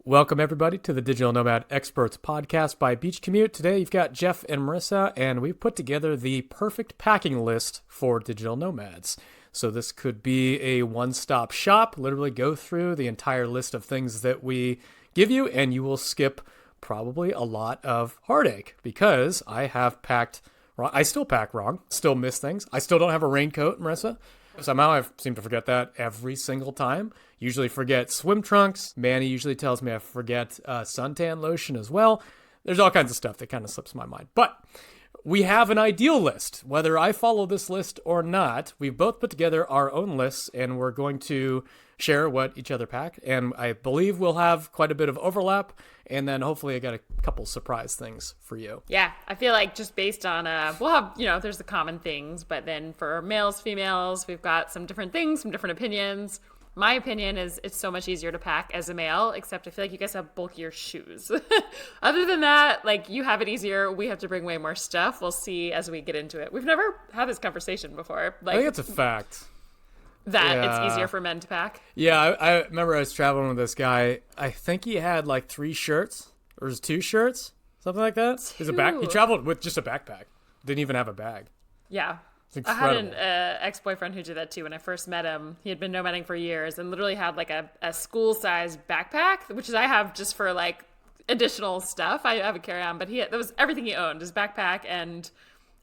Welcome, everybody, to the Digital Nomad Experts podcast by Beach Commute. Today, you've got Jeff and Marissa, and we've put together the perfect packing list for digital nomads. So this could be a one-stop shop, literally go through the entire list of things that we give you, and you will skip probably a lot of heartache because I have packed wrong. I still pack wrong, still miss things. I still don't have a raincoat, Marissa. Somehow I seem to forget that every single time. Usually forget swim trunks. Manny usually tells me I forget suntan lotion as well. There's all kinds of stuff that kind of slips my mind. But we have an ideal list. Whether I follow this list or not, we've both put together our own lists, and we're going to share what each other pack. And I believe we'll have quite a bit of overlap. And then hopefully I got a couple surprise things for you. Yeah, I feel like just based on, we'll have, there's the common things, but then for males, females, we've got some different things, some different opinions. My opinion is it's so much easier to pack as a male, except I feel like you guys have bulkier shoes. Other than that, like, you have it easier. We have to bring way more stuff. We'll see as we get into it. We've never had this conversation before. I think it's a fact. It's easier for men to pack. Yeah, I remember I was traveling with this guy. I think he had like 3 shirts or 2 shirts, something like that. He traveled with just a backpack. Didn't even have a bag. Yeah. I had an ex-boyfriend who did that too. When I first met him, he had been nomading for years and literally had like a school-sized backpack, which is I have just for like additional stuff. I have a carry-on, but that was everything he owned, his backpack and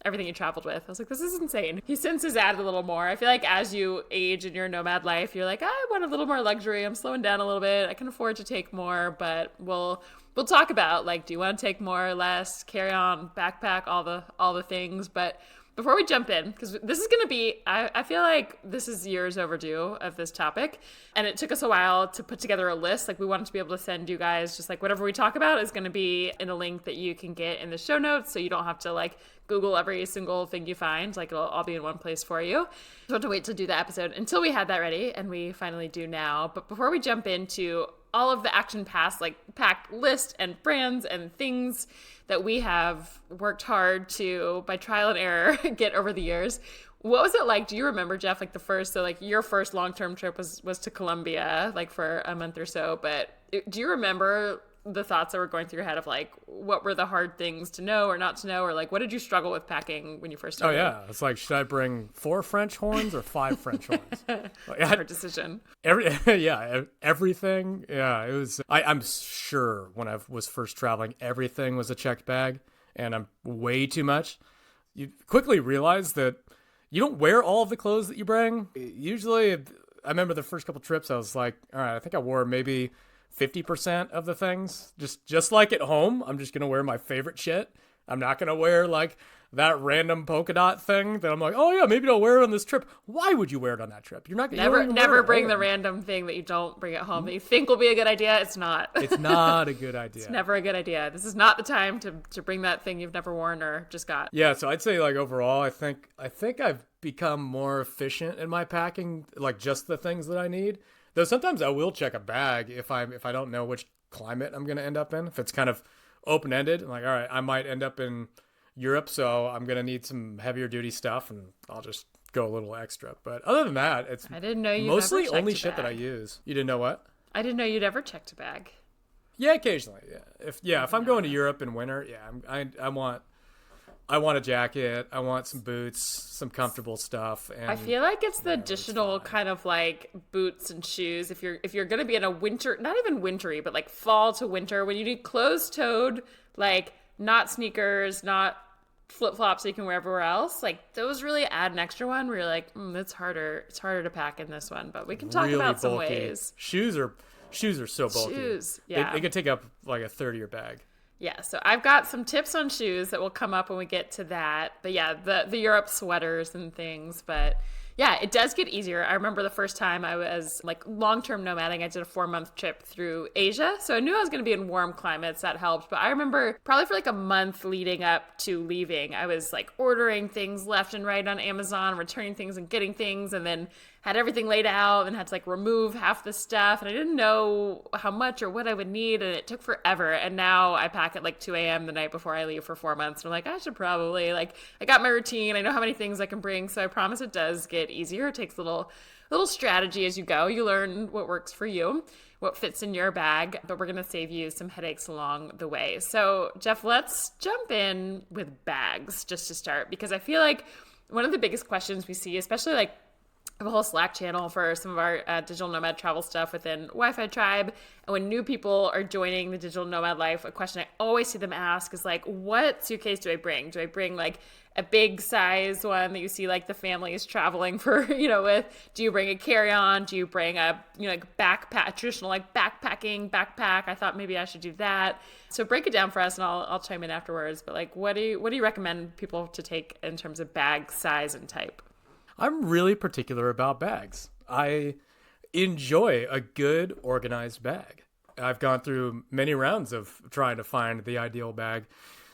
everything he traveled with. I was like, this is insane. He since has added a little more. I feel like as you age in your nomad life, you're like, I want a little more luxury. I'm slowing down a little bit. I can afford to take more, but we'll talk about, like, do you want to take more or less, carry on, backpack, all the things. But before we jump in, because this is going to be, I feel like this is years overdue of this topic, and it took us a while to put together a list. Like, we wanted to be able to send you guys just like whatever we talk about is going to be in a link that you can get in the show notes, so you don't have to like Google every single thing you find. Like, it'll all be in one place for you. So I have to wait to do the episode until we had that ready, and we finally do now. But before we jump into all of the action past, like packed list and brands and things that we have worked hard to, by trial and error, get over the years. What was it like? Do you remember, Jeff, like your first long-term trip was to Colombia, like for a month or so, but do you remember the thoughts that were going through your head of like, what were the hard things to know or not to know? Or like, what did you struggle with packing when you first started? Oh yeah. It's like, should I bring 4 French horns or 5 French horns? Hard decision. Everything. Yeah, it was, I'm sure when I was first traveling, everything was a checked bag, and I'm way too much. You quickly realize that you don't wear all of the clothes that you bring. Usually, I remember the first couple trips, I was like, all right, I think I wore maybe 50% of the things. Just like at home, I'm just going to wear my favorite shit. I'm not going to wear like that random polka dot thing that I'm like, oh yeah, maybe I'll wear it on this trip. Why would you wear it on that trip? You're not going to never bring the random thing that you don't bring at home that you think will be a good idea. It's not. It's not a good idea. It's never a good idea. This is not the time to bring that thing you've never worn or just got. Yeah, so I'd say like overall, I think I've become more efficient in my packing, like just the things that I need. Though sometimes I will check a bag if I don't know which climate I'm going to end up in. If it's kind of open-ended, I'm like, all right, I might end up in Europe, so I'm going to need some heavier duty stuff, and I'll just go a little extra. But other than that, it's I didn't know you mostly only shit that I use. You didn't know what? I didn't know you'd ever checked a bag. Yeah, occasionally. Yeah, if I'm going to Europe in winter, yeah, I want a jacket. I want some boots, some comfortable stuff. And I feel like it's the additional kind of like boots and shoes. If you're going to be in a winter, not even wintry, but like fall to winter, when you need closed-toed, like not sneakers, not flip-flops that you can wear everywhere else, like those really add an extra one where you're like, it's harder to pack in this one, but we can talk really about some bulky ways. Shoes are so bulky. Shoes, yeah. They can take up like a third of your bag. Yeah, so I've got some tips on shoes that will come up when we get to that. But yeah, the Europe sweaters and things. But yeah, it does get easier. I remember the first time I was like long-term nomading, I did a 4-month trip through Asia. So I knew I was going to be in warm climates. That helped. But I remember probably for like a month leading up to leaving, I was like ordering things left and right on Amazon, returning things and getting things, and then had everything laid out and had to like remove half the stuff. And I didn't know how much or what I would need. And it took forever. And now I pack at like 2 a.m. the night before I leave for 4 months. And I'm like, I should probably like, I got my routine. I know how many things I can bring. So I promise it does get easier. It takes a little strategy as you go. You learn what works for you. what fits in your bag, but we're going to save you some headaches along the way. So Jeff, let's jump in with bags just to start, because I feel like one of the biggest questions we see, especially like I have a whole Slack channel for some of our digital nomad travel stuff within Wi-Fi Tribe. And when new people are joining the digital nomad life, a question I always see them ask is like, what suitcase do I bring? Do I bring like a big size one that you see like the families traveling for, with? Do you bring a carry-on? Do you bring a, like backpack, traditional like backpacking backpack? I thought maybe I should do that. So break it down for us and I'll chime in afterwards. But like, what do you recommend people to take in terms of bag size and type? I'm really particular about bags. I enjoy a good organized bag. I've gone through many rounds of trying to find the ideal bag.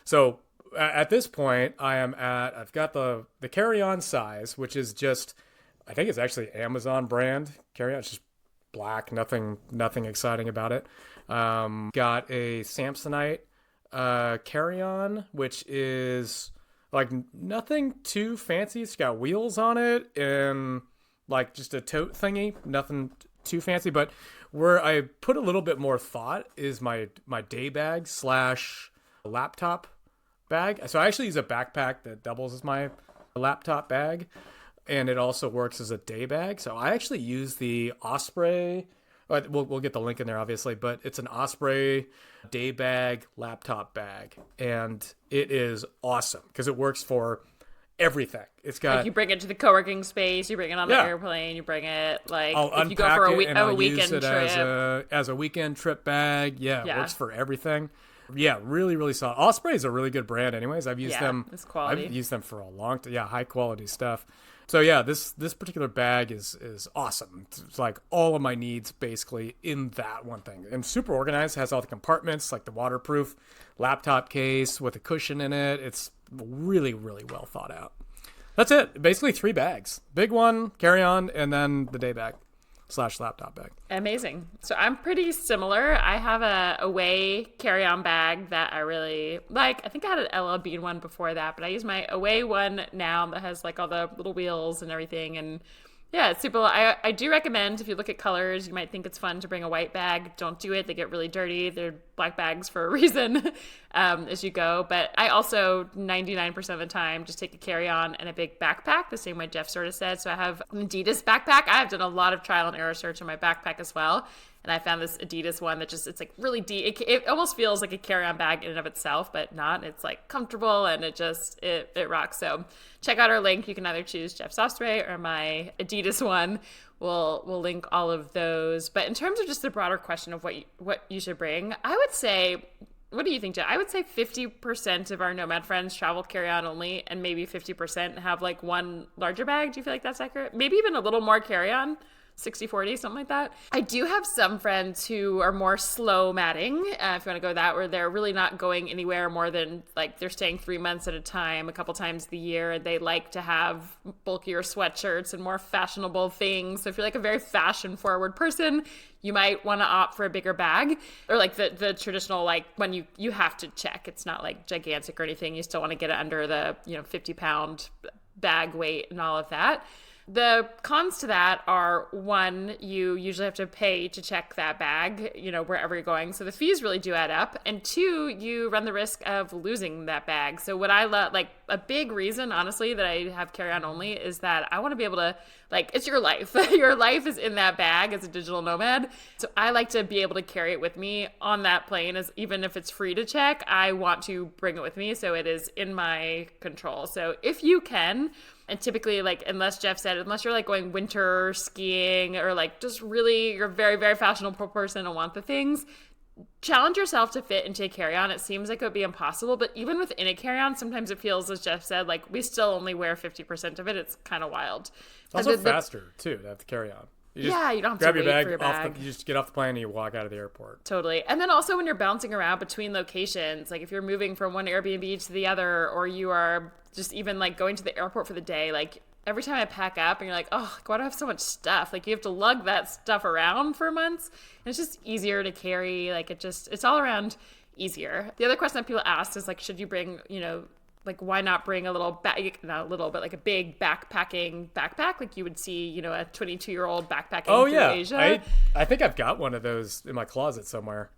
So at this point, I've got the carry-on size, which is just, I think it's actually Amazon brand carry-on. It's just black, nothing exciting about it. Got a Samsonite carry-on, which is like nothing too fancy. It's got wheels on it and like just a tote thingy, nothing too fancy. But where I put a little bit more thought is my day bag / laptop bag. So I actually use a backpack that doubles as my laptop bag, and it also works as a day bag. So I actually use the Osprey. We'll get the link in there, obviously, but it's an Osprey day bag, laptop bag, and it is awesome because it works for everything. It's got, like, you bring it to the co-working space, you bring it on the airplane, you bring it like I'll if you go for a weekend use it trip as a weekend trip bag. Yeah, it works for everything. Yeah, really, really solid. Osprey is a really good brand anyways. I've used them. It's quality. I've used them for a long time. Yeah, high quality stuff. So yeah, this particular bag is awesome. It's like all of my needs basically in that one thing. And super organized, has all the compartments, like the waterproof laptop case with a cushion in it. It's really, really well thought out. That's it. Basically 3 bags. Big one, carry-on, and then the day bag / laptop bag. Amazing. So I'm pretty similar. I have a away carry-on bag that I really like. I think I had an LL Bean one before that, but I use my away one now that has like all the little wheels and everything. And yeah, it's super. I do recommend, if you look at colors, you might think it's fun to bring a white bag. Don't do it. They get really dirty. They're black bags for a reason as you go. But I also 99% of the time just take a carry-on and a big backpack, the same way Jeff sort of said. So I have an Adidas backpack. I've done a lot of trial and error search on my backpack as well. And I found this Adidas one that just, it's like really deep. It almost feels like a carry-on bag in and of itself, but not. It's like comfortable and it rocks. So check out our link. You can either choose Jeff's Osprey or my Adidas one. We'll link all of those. But in terms of just the broader question of what you should bring, I would say, what do you think, Jeff? I would say 50% of our Nomad friends travel carry-on only, and maybe 50% have like one larger bag. Do you feel like that's accurate? Maybe even a little more carry-on. 60-40, something like that. I do have some friends who are more slow matting, if you want to go that, where they're really not going anywhere more than, like, they're staying 3 months at a time, a couple times a year, and they like to have bulkier sweatshirts and more fashionable things. So if you're like a very fashion forward person, you might want to opt for a bigger bag, or like the traditional, like when you have to check. It's not like gigantic or anything. You still want to get it under the 50-pound bag weight and all of that. The cons to that are, one, you usually have to pay to check that bag, wherever you're going. So the fees really do add up. And 2, you run the risk of losing that bag. So what I love, like a big reason, honestly, that I have carry-on only is that I want to be able to, like, it's your life. Your life is in that bag as a digital nomad. So I like to be able to carry it with me on that plane, as even if it's free to check, I want to bring it with me. So it is in my control. So if you can, and typically, like, unless you're like going winter skiing or like just really, you're a very, very fashionable person and want the things, challenge yourself to fit into a carry-on. It seems like it would be impossible, but even within a carry-on, sometimes it feels, as Jeff said, like we still only wear 50% of it. It's kind of wild. It's also faster, too, to have to carry on. You don't have grab to your wait bag, for your bag. you just get off the plane and you walk out of the airport. Totally. And then also when you're bouncing around between locations, like if you're moving from one Airbnb to the other, or you are just even like going to the airport for the day, like every time I pack up and you're like, oh, why do I have so much stuff? Like you have to lug that stuff around for months. And it's just easier to carry. Like it's all around easier. The other question that people ask is like, should you bring, like, why not bring a little bag, not a little, but like a big backpacking backpack, like you would see, you know, a 22-year-old backpacking through Asia. I think I've got one of those in my closet somewhere.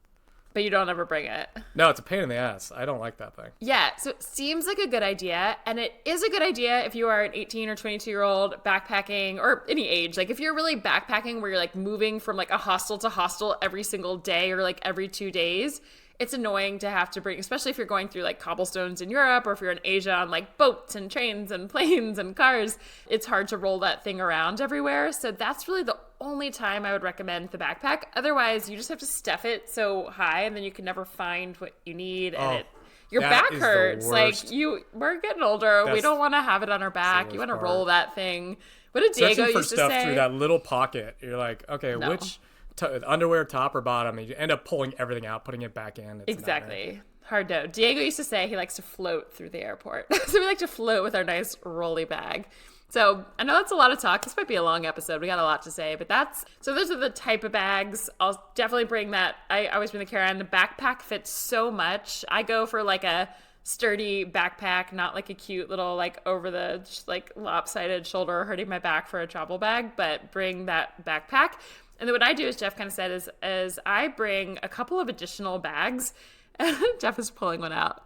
But you don't ever bring it. No, it's a pain in the ass. I don't like that thing. Yeah, so it seems like a good idea, and it is a good idea if you are an 18 or 22-year-old backpacking, or any age. Like, if you're really backpacking where you're, like, moving from, like, a hostel to hostel every single day or, like, every 2 days, it's annoying to have to bring, especially if you're going through, like, cobblestones in Europe, or if you're in Asia on, like, boats and trains and planes and cars. It's hard to roll that thing around everywhere. So that's really the only time I would recommend the backpack. Otherwise, you just have to stuff it so high, and then you can never find what you need, and your back hurts. Like, we're getting older. We don't want to have it on our back. You want to roll that thing. What did Diego used to say? Through that little pocket. You're like, okay, which underwear, top or bottom? And you end up pulling everything out, putting it back in. It's exactly. Hard no. Diego used to say he likes to float through the airport. So we like to float with our nice rolly bag. So I know that's a lot of talk. This might be a long episode. We got a lot to say, but those are the type of bags. I'll definitely bring that. I always bring the carry-on. The backpack fits so much. I go for like a sturdy backpack, not like a cute little like over the like lopsided shoulder hurting my back for a travel bag, but bring that backpack. And then what I do, as Jeff kind of said, is I bring a couple of additional bags. Jeff is pulling one out.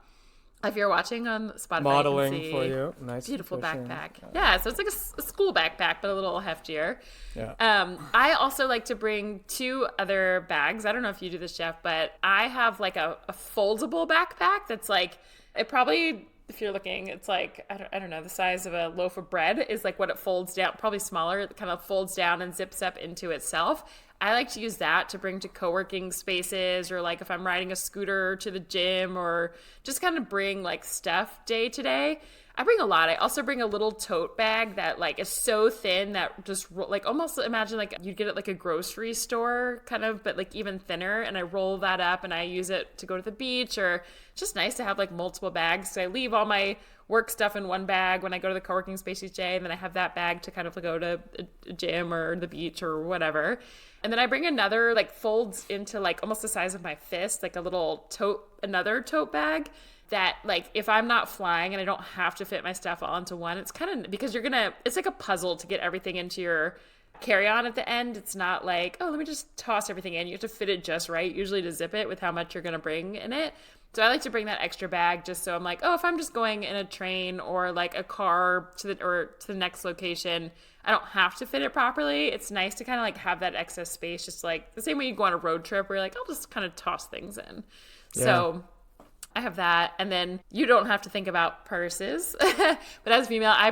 If you're watching on Spotify, modeling you can see for you, nice, beautiful backpack. Yeah, so it's like a school backpack, but a little heftier. Yeah. I also like to bring 2 other bags. I don't know if you do this, Jeff, but I have like a foldable backpack that's like, it probably, if you're looking, it's like, I don't know, the size of a loaf of bread is like what it folds down, probably smaller. It kind of folds down and zips up into itself. I like to use that to bring to co-working spaces, or like if I'm riding a scooter to the gym, or just kind of bring like stuff day to day. I bring a lot. I also bring a little tote bag that like is so thin that just like almost imagine like you'd get it like a grocery store kind of, but like even thinner. And I roll that up and I use it to go to the beach, or it's just nice to have like multiple bags. So I leave all my work stuff in one bag when I go to the co-working space each day, and then I have that bag to kind of go to a gym or the beach or whatever. And then I bring another, like folds into like almost the size of my fist, like another tote bag that like if I'm not flying and I don't have to fit my stuff all into one, it's kind of, because it's like a puzzle to get everything into your carry-on at the end. It's not like, oh, let me just toss everything in. You have to fit it just right, usually to zip it with how much you're going to bring in it. So I like to bring that extra bag just so I'm like, oh, if I'm just going in a train or like a car to the next location, I don't have to fit it properly. It's nice to kind of like have that excess space, just like the same way you go on a road trip where you're like, I'll just kind of toss things in. Yeah. So I have that. And then you don't have to think about purses. But as a female, I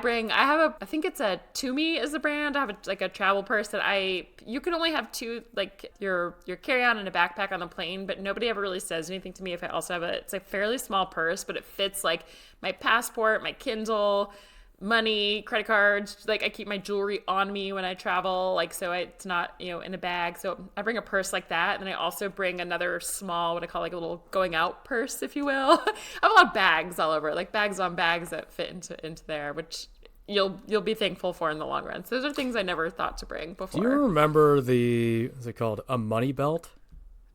think it's a Tumi is the brand. I have a travel purse that you can only have 2, like your carry-on and a backpack on the plane, but nobody ever really says anything to me if I also have it's a fairly small purse, but it fits like my passport, my Kindle, money, credit cards. Like I keep my jewelry on me when I travel, like so it's not in a bag. So I bring a purse like that, and then I also bring another small, what I call like a little going out purse, if you will. I have a lot of bags all over, like bags on bags that fit into there, which you'll be thankful for in the long run. So those are things I never thought to bring before. Do you remember is it called a money belt?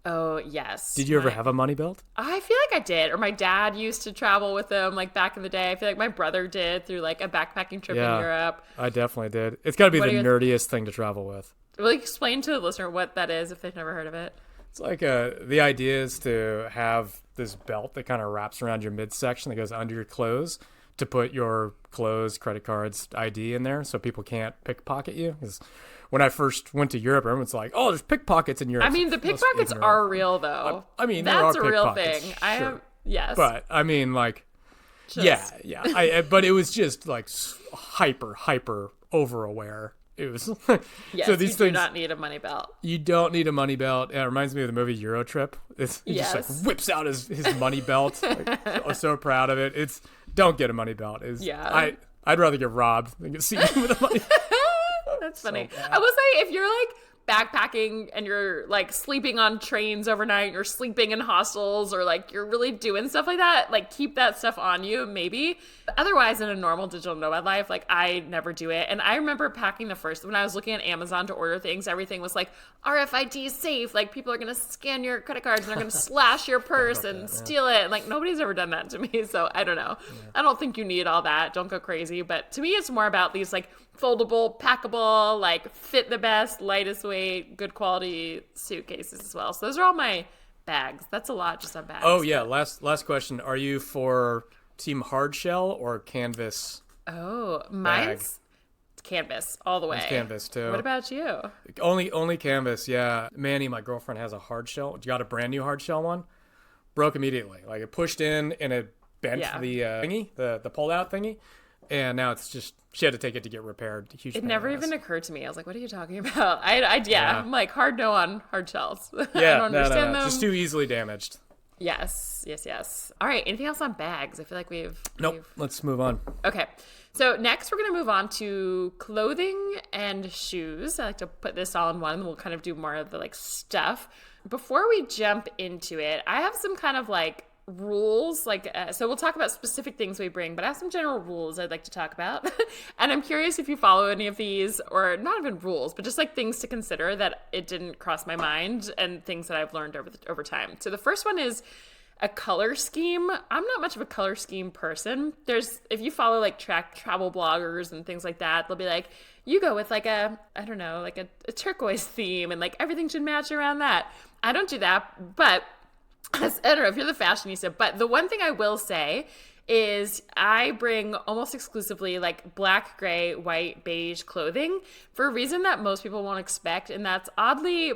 Oh, yes. Did you ever have a money belt? I feel like I did. Or my dad used to travel with them like back in the day. I feel like my brother did through like a backpacking trip in Europe. I definitely did. It's got to be the nerdiest thing to travel with. Well, explain to the listener what that is if they've never heard of it. It's like the idea is to have this belt that kind of wraps around your midsection that goes under your clothes to put your clothes, credit cards, ID in there so people can't pickpocket you. Because when I first went to Europe, everyone's like, "Oh, there's pickpockets in Europe." I mean, the pickpockets are real, though. I mean, that's there are a real pickpockets, thing. Yes, but I mean, like, yeah. But it was just like hyper over aware. It was yes. So these things, do not need a money belt. You don't need a money belt. It reminds me of the movie Euro Trip. He just like whips out his money belt. Like, I'm so proud of it. Don't get a money belt. I'd rather get robbed than get seen with a money belt. That's funny. I will say, if you're like backpacking and you're like sleeping on trains overnight, you're sleeping in hostels, or like you're really doing stuff like that, like keep that stuff on you, maybe. But otherwise, in a normal digital nomad life, like I never do it. And I remember packing when I was looking at Amazon to order things, everything was like RFID safe. Like people are going to scan your credit cards and they're going to slash your purse and steal it. And like nobody's ever done that to me. So I don't know. Yeah. I don't think you need all that. Don't go crazy. But to me, it's more about these like foldable, packable, like fit the best, lightest weight, good quality suitcases as well. So those are all my bags. That's a lot just on bags. Oh yeah. Last question. Are you for team hard shell or canvas? Oh, mine's canvas all the way. It's canvas too. What about you? Only canvas. Yeah. Manny, my girlfriend, has a hard shell. Got a brand new hard shell one. Broke immediately. Like it pushed in and it bent the thingy, the pull out thingy. And now it's just, she had to take it to get repaired. Huge. It never even occurred to me. I was like, what are you talking about? I'm like hard no on hard shells. Yeah, I don't understand them. Just too easily damaged. Yes. All right. Anything else on bags? I feel like Nope. Let's move on. Okay. So next we're going to move on to clothing and shoes. I like to put this all in one and we'll kind of do more of the like stuff. Before we jump into it, I have some kind of like rules, so we'll talk about specific things we bring, but I have some general rules I'd like to talk about. And I'm curious if you follow any of these, or not even rules, but just like things to consider that it didn't cross my mind and things that I've learned over time. So the first one is a color scheme. I'm not much of a color scheme person. If you follow like travel bloggers and things like that, they'll be like, you go with like a turquoise theme and like everything should match around that. I don't do that, but I don't know if you're the fashionista, but the one thing I will say is I bring almost exclusively like black, gray, white, beige clothing for a reason that most people won't expect. And that's oddly,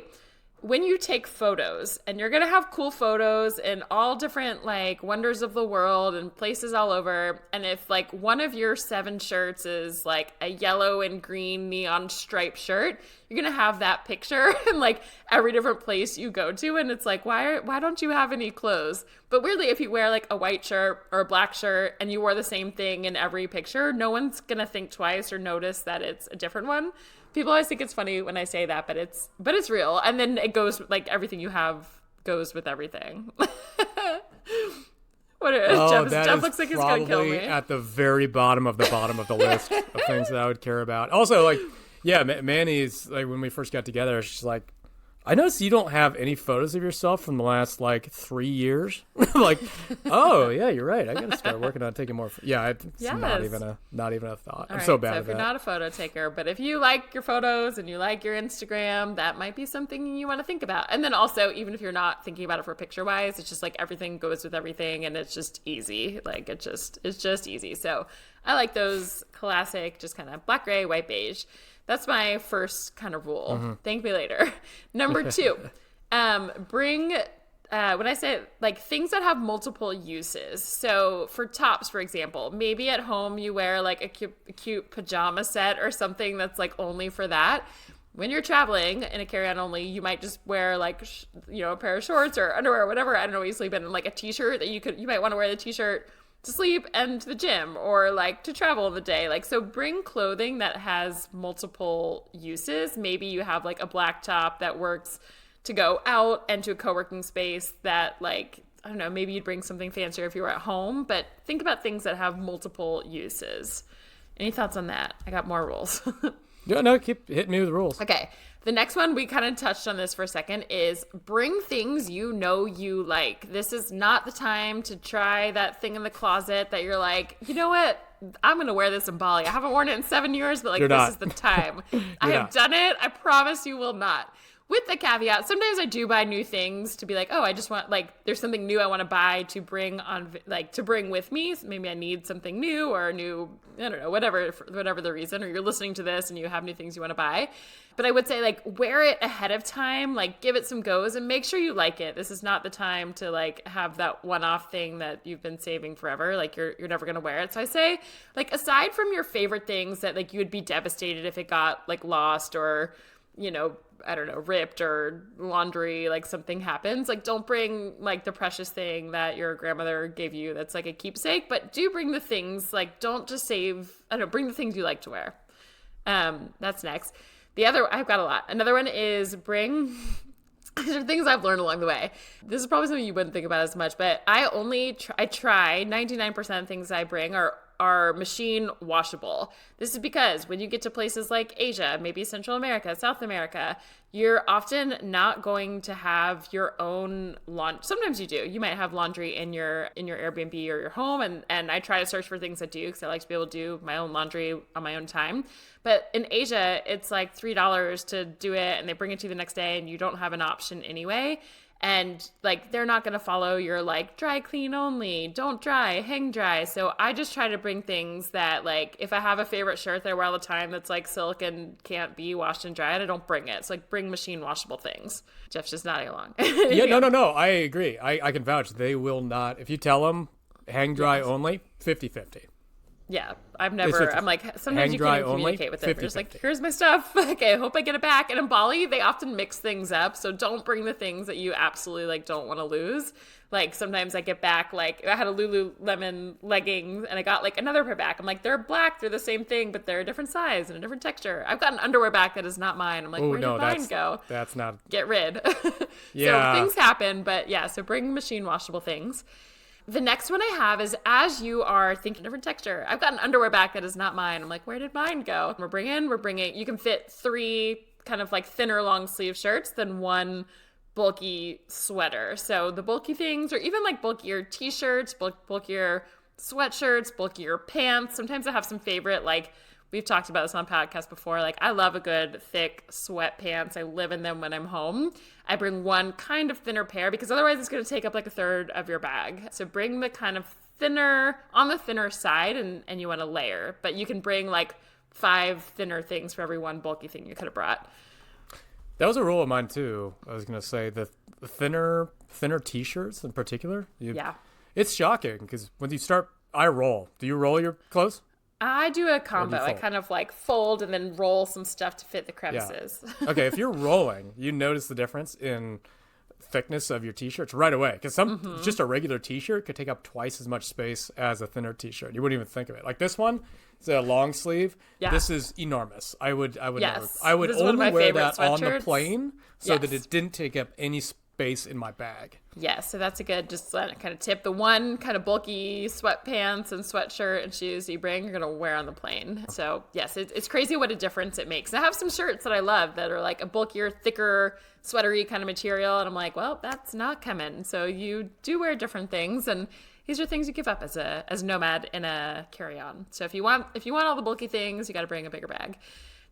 when you take photos, and you're going to have cool photos in all different like wonders of the world and places all over. And if like one of your 7 shirts is like a yellow and green neon striped shirt, you're going to have that picture in like every different place you go to. And it's like, why don't you have any clothes? But weirdly, if you wear like a white shirt or a black shirt and you wore the same thing in every picture, no one's going to think twice or notice that it's a different one. People always think it's funny when I say that, but it's real. And then it goes like everything you have goes with everything. Jeff looks like he's gonna kill me. At the very bottom of the list of things that I would care about. Also, like, yeah, Manny's like when we first got together, she's like, I noticed you don't have any photos of yourself from the last like 3 years. Like, oh yeah, you're right. I gotta start working on taking more. It's not even a thought. I'm so bad at that. So if you're not a photo taker, but if you like your photos and you like your Instagram, that might be something you want to think about. And then also, even if you're not thinking about it for picture wise, it's just like everything goes with everything, and it's just easy. Like it's just easy. So I like those classic, just kind of black, gray, white, beige. That's my first kind of rule. Mm-hmm. Thank me later. Number 2, bring, when I say like things that have multiple uses. So for tops, for example, maybe at home you wear like a cute pajama set or something that's like only for that. When you're traveling in a carry-on only, you might just wear like, a pair of shorts or underwear or whatever. I don't know what you sleep in, like a t-shirt that you might want to wear the t-shirt to sleep and to the gym, or like to travel in the day. Like, so bring clothing that has multiple uses. Maybe you have like a black top that works to go out and to a co-working space that like, I don't know, maybe you'd bring something fancier if you were at home, but think about things that have multiple uses. Any thoughts on that? I got more rules. No, keep hitting me with the rules. Okay. The next one, we kind of touched on this for a second, is bring things you know you like. This is not the time to try that thing in the closet that you're like, you know what? I'm going to wear this in Bali. I haven't worn it in 7 years, but like this is the time. I have done it. I promise you will not. With the caveat, sometimes I do buy new things to be like, oh, I just want, like, there's something new I want to buy to bring on, like, to bring with me. So maybe I need something new or a new, I don't know, whatever the reason, or you're listening to this and you have new things you want to buy. But I would say, like, wear it ahead of time, like, give it some goes and make sure you like it. This is not the time to, like, have that one-off thing that you've been saving forever. Like, you're never going to wear it. So I say, like, aside from your favorite things that, like, you would be devastated if it got, like, lost or, you know, I don't know, ripped or laundry, like something happens, like don't bring like the precious thing that your grandmother gave you that's like a keepsake, but do bring the things, like don't just save, I don't know, bring the things you like to wear. That's next. I've got a lot. Another one is bring. These are things I've learned along the way. This is probably something you wouldn't think about as much, but I try 99% of things I bring are machine washable. This is because when you get to places like Asia, maybe Central America, South America, you're often not going to have your own laundry. Sometimes you do. You might have laundry in your Airbnb or your home, and I try to search for things that do, because I like to be able to do my own laundry on my own time. But in Asia, it's like $3 to do it, and they bring it to you the next day, and you don't have an option anyway. And like, they're not going to follow your like dry clean only, don't dry, hang dry. So I just try to bring things that, like, if I have a favorite shirt that I wear all the time that's like silk and can't be washed and dried, I don't bring it. It's like, bring machine washable things. Jeff's just nodding along. Yeah, no. I agree. I can vouch. They will not, if you tell them hang dry only, 50-50. Yeah, I'm like, sometimes you can't even communicate with them. They're just like, here's my stuff. Okay, I hope I get it back. And in Bali, they often mix things up. So don't bring the things that you absolutely like don't want to lose. Like, sometimes I get back, like, I had a Lululemon leggings and I got like another pair back. I'm like, they're black, they're the same thing, but they're a different size and a different texture. I've got an underwear back that is not mine. I'm like, where did mine go? That's not. Get rid. Yeah. So things happen, but yeah, so bring machine washable things. The next one I have is, as you are thinking different texture, I've got an underwear back that is not mine. I'm like, where did mine go? We're bringing, you can fit 3 kind of like thinner long sleeve shirts than 1 bulky sweater. So the bulky things, or even like bulkier t-shirts, bulkier sweatshirts, bulkier pants. Sometimes I have some favorite, like, we've talked about this on podcast before. Like, I love a good thick sweatpants. I live in them when I'm home. I bring 1 kind of thinner pair, because otherwise it's going to take up like a third of your bag. So bring the kind of thinner, on the thinner side, and you want to layer. But you can bring like 5 thinner things for every 1 bulky thing you could have brought. That was a rule of mine too. I was going to say the thinner t-shirts in particular. Yeah. It's shocking because when you start, I roll. Do you roll your clothes? I do a combo. I kind of like fold and then roll some stuff to fit the crevices. Yeah. Okay, if you're rolling, you notice the difference in thickness of your t-shirts right away. Because just a regular t-shirt could take up twice as much space as a thinner t-shirt. You wouldn't even think of it. Like this one, it's a long sleeve. Yeah. This is enormous. I would yes. I would only wear that on the plane so that it didn't take up any space in my bag. Yeah, so that's a good just kind of tip. The one kind of bulky sweatpants and sweatshirt and shoes you bring, you're going to wear on the plane. So yes, it's crazy what a difference it makes. I have some shirts that I love that are like a bulkier, thicker, sweatery kind of material. And I'm like, well, that's not coming. So you do wear different things. And these are things you give up as a nomad in a carry-on. So if you want all the bulky things, you got to bring a bigger bag.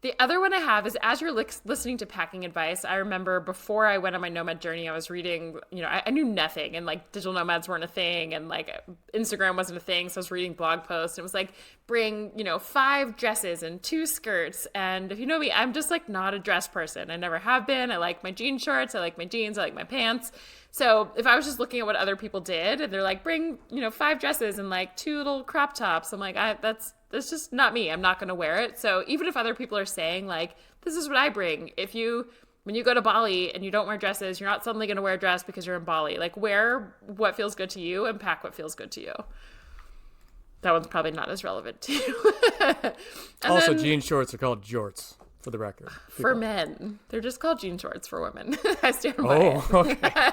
The other one I have is, as you're listening to packing advice, I remember before I went on my nomad journey, I was reading, I knew nothing, and like digital nomads weren't a thing, and like Instagram wasn't a thing. So I was reading blog posts, and it was like, bring, 5 dresses and 2 skirts. And if you know me, I'm just like not a dress person. I never have been. I like my jean shorts. I like my jeans. I like my pants. So if I was just looking at what other people did and they're like, bring, 5 dresses and like 2 little crop tops, I'm like, that's just not me. I'm not going to wear it. So even if other people are saying like, this is what I bring, when you go to Bali and you don't wear dresses, you're not suddenly going to wear a dress because you're in Bali. Like, wear what feels good to you and pack what feels good to you. That one's probably not as relevant to you. Also, jean shorts are called jorts, for the record. For men. They're just called jean shorts for women. I stand by it. Okay.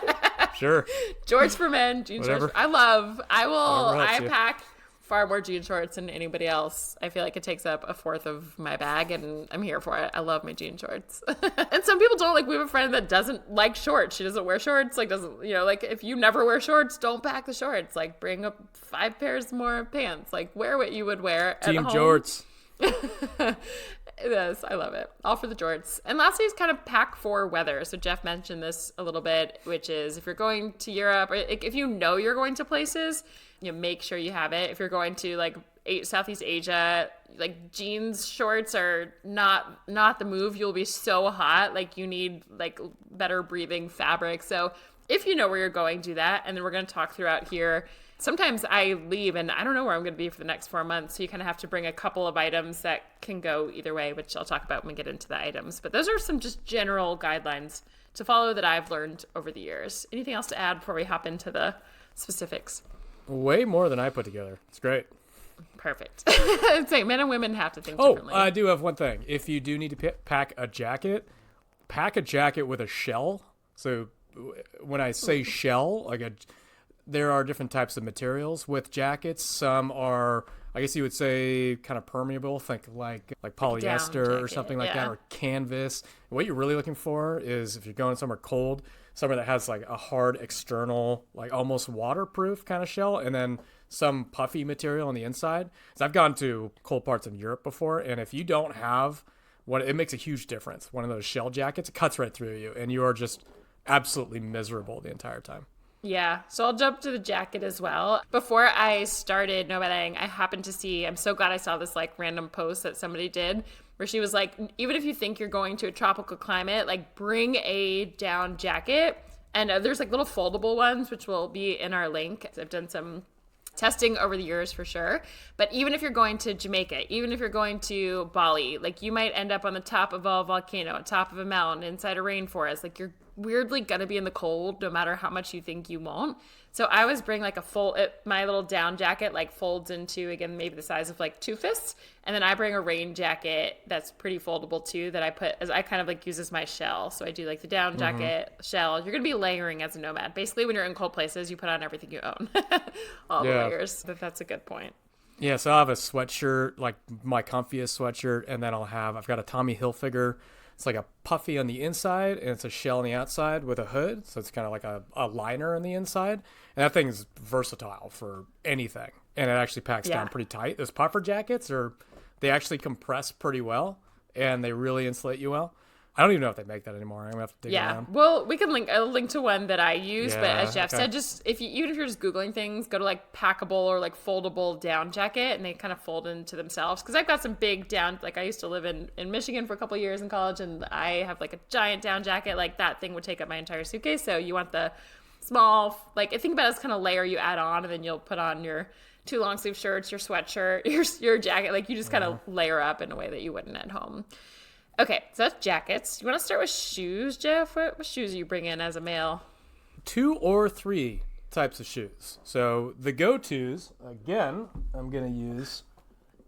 Sure. Jorts for men, jean shorts. I pack far more jean shorts than anybody else. I feel like it takes up a fourth of my bag, and I'm here for it. I love my jean shorts. And some people don't. Like, we have a friend that doesn't like shorts. She doesn't wear shorts. Like, doesn't, like, if you never wear shorts, don't pack the shorts. Like, bring up 5 pairs more pants. Like, wear what you would wear at Team home. jorts. Yes, I love it. All for the jorts. And lastly is kind of pack for weather. So Jeff mentioned this a little bit, which is if you're going to Europe, or if you know you're going to places, make sure you have it. If you're going to like Southeast Asia, like jeans shorts are not the move. You'll be so hot. Like, you need like better breathing fabric. So if you know where you're going, do that. And then we're going to talk throughout here. Sometimes I leave and I don't know where I'm going to be for the next 4 months. So you kind of have to bring a couple of items that can go either way, which I'll talk about when we get into the items. But those are some just general guidelines to follow that I've learned over the years. Anything else to add before we hop into the specifics? Way more than I put together. It's great. Perfect. I'm saying men and women have to think differently. I do have one thing. If you do need to pack a jacket with a shell. So when I say shell, there are different types of materials with jackets. Some are, I guess you would say, kind of permeable. Think like polyester or something like that, or canvas. What you're really looking for is, if you're going somewhere cold, somewhere that has like a hard external, like almost waterproof kind of shell, and then some puffy material on the inside. So I've gone to cold parts in Europe before, and if you don't have it makes a huge difference. One of those shell jackets, it cuts right through you, and you are just absolutely miserable the entire time. Yeah, so I'll jump to the jacket as well. Before I started nomading, I happened to see, I'm so glad I saw this like random post that somebody did where she was like, even if you think you're going to a tropical climate, like bring a down jacket. And there's like little foldable ones, which will be in our link. I've done some testing over the years for sure. But even if you're going to Jamaica, even if you're going to Bali, like you might end up on the top of a volcano, on top of a mountain, inside a rainforest. Like you're weirdly gonna be in the cold no matter how much you think you won't. So I always bring like my little down jacket like folds into, again, maybe the size of like 2 fists. And then I bring a rain jacket that's pretty foldable too, that I put as I kind of like use as my shell. So I do like the down jacket, shell. You're gonna be layering as a nomad. Basically, when you're in cold places, you put on everything you own. All the layers. But that's a good point. Yeah, so I have a sweatshirt, like my comfiest sweatshirt, and then I've got a Tommy Hilfiger. It's like a puffy on the inside, and it's a shell on the outside with a hood. So it's kind of like a liner on the inside. And that thing's versatile for anything. And it actually packs down pretty tight. Those puffer jackets, they actually compress pretty well, and they really insulate you well. I don't even know if they make that anymore. I'm going to have to dig around. Well, we can link to one that I use, but as Jeff said, just even if you're just Googling things, go to like packable or like foldable down jacket, and they kind of fold into themselves. Because I've got some big down, like I used to live in Michigan for a couple of years in college, and I have like a giant down jacket. Like that thing would take up my entire suitcase. So you want the small, like think about it as kind of layer you add on, and then you'll put on your 2 long sleeve shirts, your sweatshirt, your jacket. Like you just kind of layer up in a way that you wouldn't at home. Okay, so that's jackets. You want to start with shoes, Jeff? What shoes are you bringing as a male? 2 or 3 types of shoes. So the go-tos, again, I'm going to use,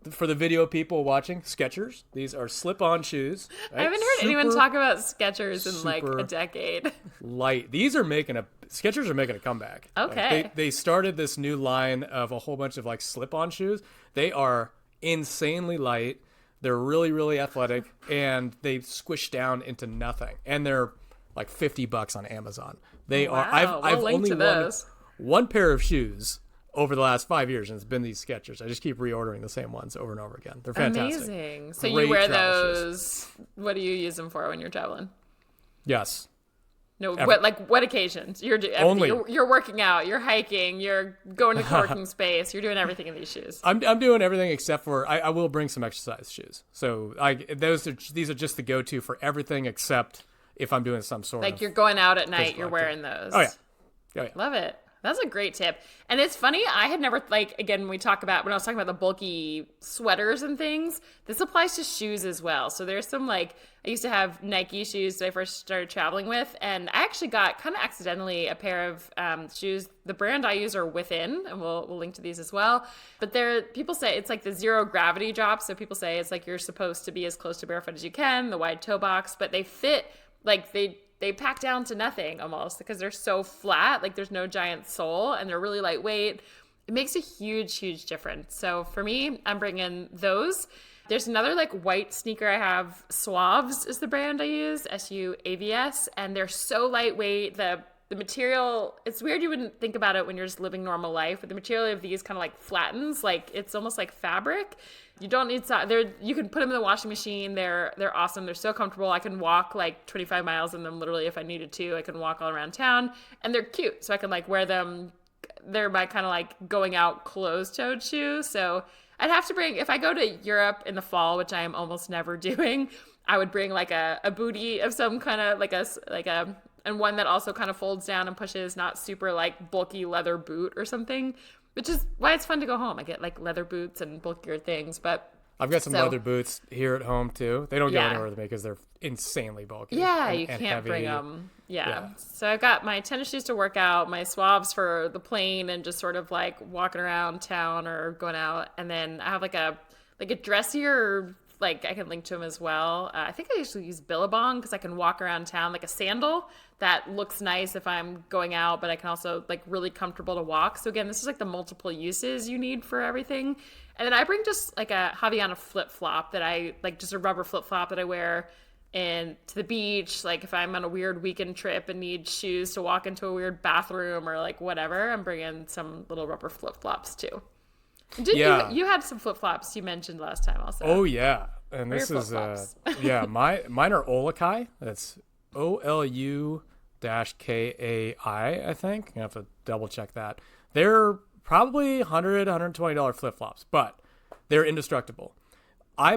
for the video people watching, Skechers. These are slip-on shoes. Right? I haven't heard anyone talk about Skechers in like a decade. Light. Skechers are making a comeback. Okay. Like they started this new line of a whole bunch of like slip-on shoes. They are insanely light. They're really, really athletic, and they squish down into nothing. And they're like $50 on Amazon. They are. I've only one pair of shoes over the last 5 years, and it's been these Skechers. I just keep reordering the same ones over and over again. They're fantastic. Amazing. So you wear those. Shoes. What do you use them for when you're traveling? Yes. No, what occasions? You're working out, you're hiking, you're going to co-working space, you're doing everything in these shoes. I'm doing everything except for I will bring some exercise shoes. So these are just the go-to for everything except if I'm doing some sort of, like you're going out at night, you're wearing those. Oh yeah. Love it. That's a great tip. And it's funny, I had never, like, again, when I was talking about the bulky sweaters and things, this applies to shoes as well. So there's some, like, I used to have Nike shoes that I first started traveling with, and I actually got kind of accidentally a pair of shoes. The brand I use are Within, and we'll link to these as well. But people say it's like the zero gravity drop. So people say it's like you're supposed to be as close to barefoot as you can, the wide toe box, but they fit, like, they pack down to nothing almost because they're so flat, like there's no giant sole, and they're really lightweight. It makes a huge, huge difference. So for me, I'm bringing those. There's another like white sneaker I have. Suaves is the brand I use, SUAVS, and they're so lightweight. The material, it's weird you wouldn't think about it when you're just living normal life, but the material of these kind of like flattens, like it's almost like fabric. You don't need you can put them in the washing machine. They're awesome. They're so comfortable. I can walk like 25 miles in them literally if I needed to. I can walk all around town, and they're cute. So I can like wear them. They're my kind of like going out closed-toed shoe. So I'd have to bring, if I go to Europe in the fall, which I am almost never doing, I would bring like a bootie of some kind of and one that also kind of folds down and pushes, not super like bulky leather boot or something. Which is why it's fun to go home. I get like leather boots and bulkier things, but I've got some leather boots here at home too. They don't go anywhere with me because they're insanely bulky. Yeah, you can't bring them. Yeah. So I've got my tennis shoes to work out, my swabs for the plane and just sort of like walking around town or going out. And then I have like a dressier, like I can link to them as well. I think I usually use Billabong because I can walk around town like a sandal that looks nice if I'm going out, but I can also like really comfortable to walk. So again, this is like the multiple uses you need for everything. And then I bring just like a Havaiana flip-flop that I like, just a rubber flip-flop that I wear to the beach. Like if I'm on a weird weekend trip and need shoes to walk into a weird bathroom or like whatever, I'm bringing some little rubber flip-flops too. You had some flip-flops you mentioned last time also. Oh yeah. And this is mine are Olukai. That's OLU-KAI, I think. I have to double check that. They're probably $100, $120 flip-flops, but they're indestructible. I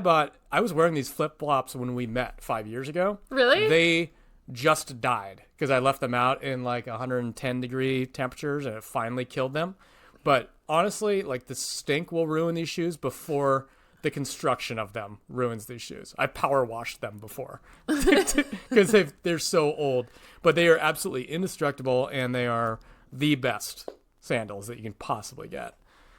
was wearing these flip-flops when we met 5 years ago. Really? They just died because I left them out in like 110 degree temperatures and it finally killed them. But honestly, like the stink will ruin these shoes before the construction of them ruins these shoes. I power washed them before because they're so old, but they are absolutely indestructible and they are the best sandals that you can possibly get.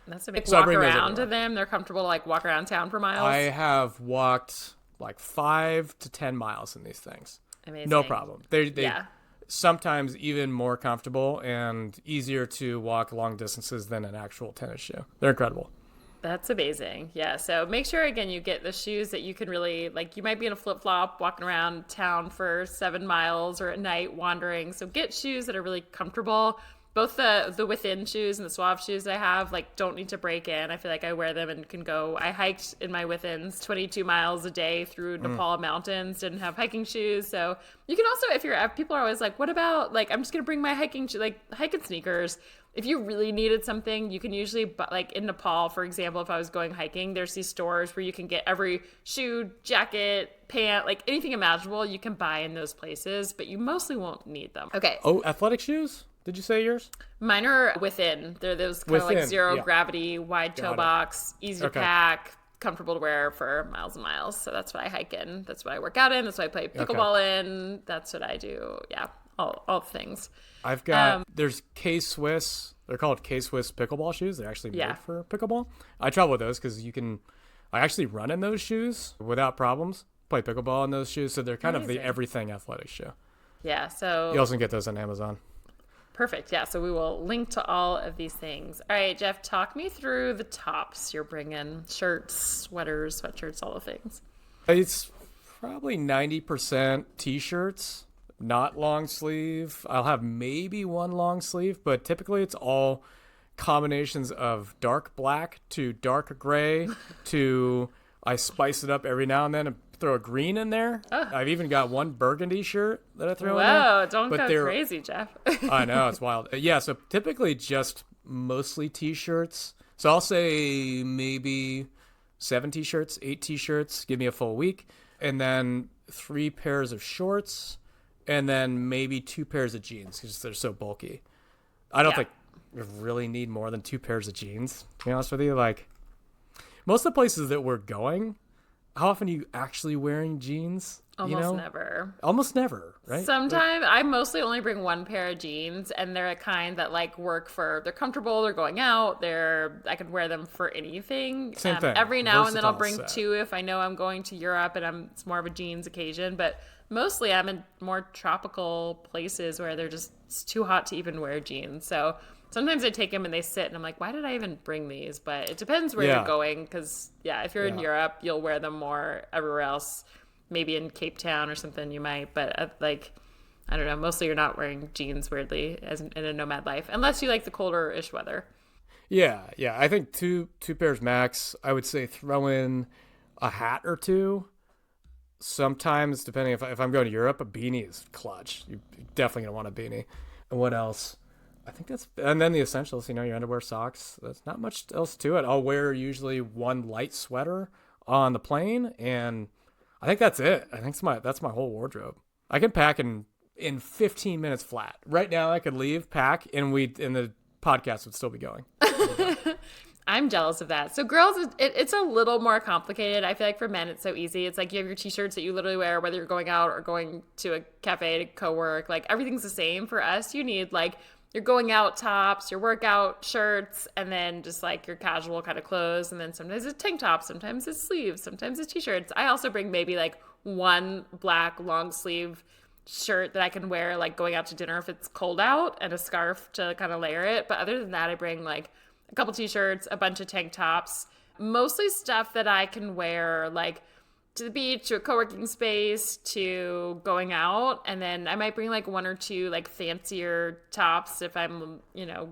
That's a big walk around to them. They're comfortable to like walk around town for miles. I have walked like 5 to 10 miles in these things. Amazing. No problem. They sometimes even more comfortable and easier to walk long distances than an actual tennis shoe. They're incredible. That's amazing. Yeah. So make sure, again, you get the shoes that you can really, like, you might be in a flip-flop walking around town for 7 miles or at night wandering. So get shoes that are really comfortable. Both the within shoes and the swab shoes that I have, like, don't need to break in. I feel like I wear them and can go. I hiked in my withins 22 miles a day through Nepal mountains, didn't have hiking shoes. So you can also, people are always like, what about, like, I'm just going to bring my hiking sneakers. If you really needed something, you can usually, like in Nepal, for example, if I was going hiking, there's these stores where you can get every shoe, jacket, pant, like anything imaginable you can buy in those places, but you mostly won't need them. Okay. Oh, athletic shoes? Did you say yours? Mine are within. They're those kind of like zero gravity, wide toe box, easy to pack, comfortable to wear for miles and miles. So that's what I hike in. That's what I work out in. That's what I play pickleball in. That's what I do. Yeah, all things. I've got, there's K-Swiss. They're called K-Swiss pickleball shoes. They're actually made for pickleball. I travel with those because I actually run in those shoes without problems. Play pickleball in those shoes. So they're kind of the everything athletic shoe. Yeah, so. You also can get those on Amazon. Perfect. Yeah, so we will link to all of these things. All right, Jeff, talk me through the tops you're bringing. Shirts, sweaters, sweatshirts, all the things. It's probably 90% t-shirts, not long sleeve. I'll have maybe one long sleeve, but typically it's all combinations of dark black to dark gray to I spice it up every now and then and throw a green in there. I've even got one burgundy shirt that I throw in there. Whoa, don't go crazy, Jeff. I know, it's wild. Yeah, so typically just mostly t-shirts. So I'll say maybe 7 t-shirts, 8 t-shirts, give me a full week. And then 3 pairs of shorts. And then maybe 2 pairs of jeans because they're so bulky. I don't think you really need more than 2 pairs of jeans, to be honest with you. Like, most of the places that we're going, how often are you actually wearing jeans? Never. Almost never, right? Sometimes I mostly only bring 1 pair of jeans, and they're a kind that like work they're comfortable, they're going out, I could wear them for anything. Same thing. Every now and then I'll bring 2 if I know I'm going to Europe and it's more of a jeans occasion, but mostly I'm in more tropical places where it's too hot to even wear jeans. So sometimes I take them and they sit and I'm like, why did I even bring these? But it depends where you're going because, if you're in Europe, you'll wear them more. Everywhere else, maybe in Cape Town or something you might. But I don't know, mostly you're not wearing jeans weirdly as in a nomad life unless you like the colder-ish weather. Yeah. I think two pairs max. I would say throw in a hat or 2. Sometimes, depending if I'm going to Europe, a beanie is clutch. You're definitely going to want a beanie. And what else? I think and then the essentials, your underwear, socks. There's not much else to it. I'll wear usually 1 light sweater on the plane, and I think that's it. I think that's my whole wardrobe. I can pack in 15 minutes flat. Right now, I could leave, pack, and the podcast would still be going. I'm jealous of that. So girls, it's a little more complicated. I feel like for men, it's so easy. It's like you have your t-shirts that you literally wear, whether you're going out or going to a cafe to co-work. Like everything's the same. For us, you need like your going out tops, your workout shirts, and then just like your casual kind of clothes. And then sometimes it's tank tops, sometimes it's sleeves, sometimes it's t-shirts. I also bring maybe like one black long sleeve shirt that I can wear like going out to dinner if it's cold out, and a scarf to kind of layer it. But other than that, I bring like a couple t-shirts, a bunch of tank tops, mostly stuff that I can wear like to the beach, to a co-working space, to going out. And then I might bring like one or two like fancier tops if I'm,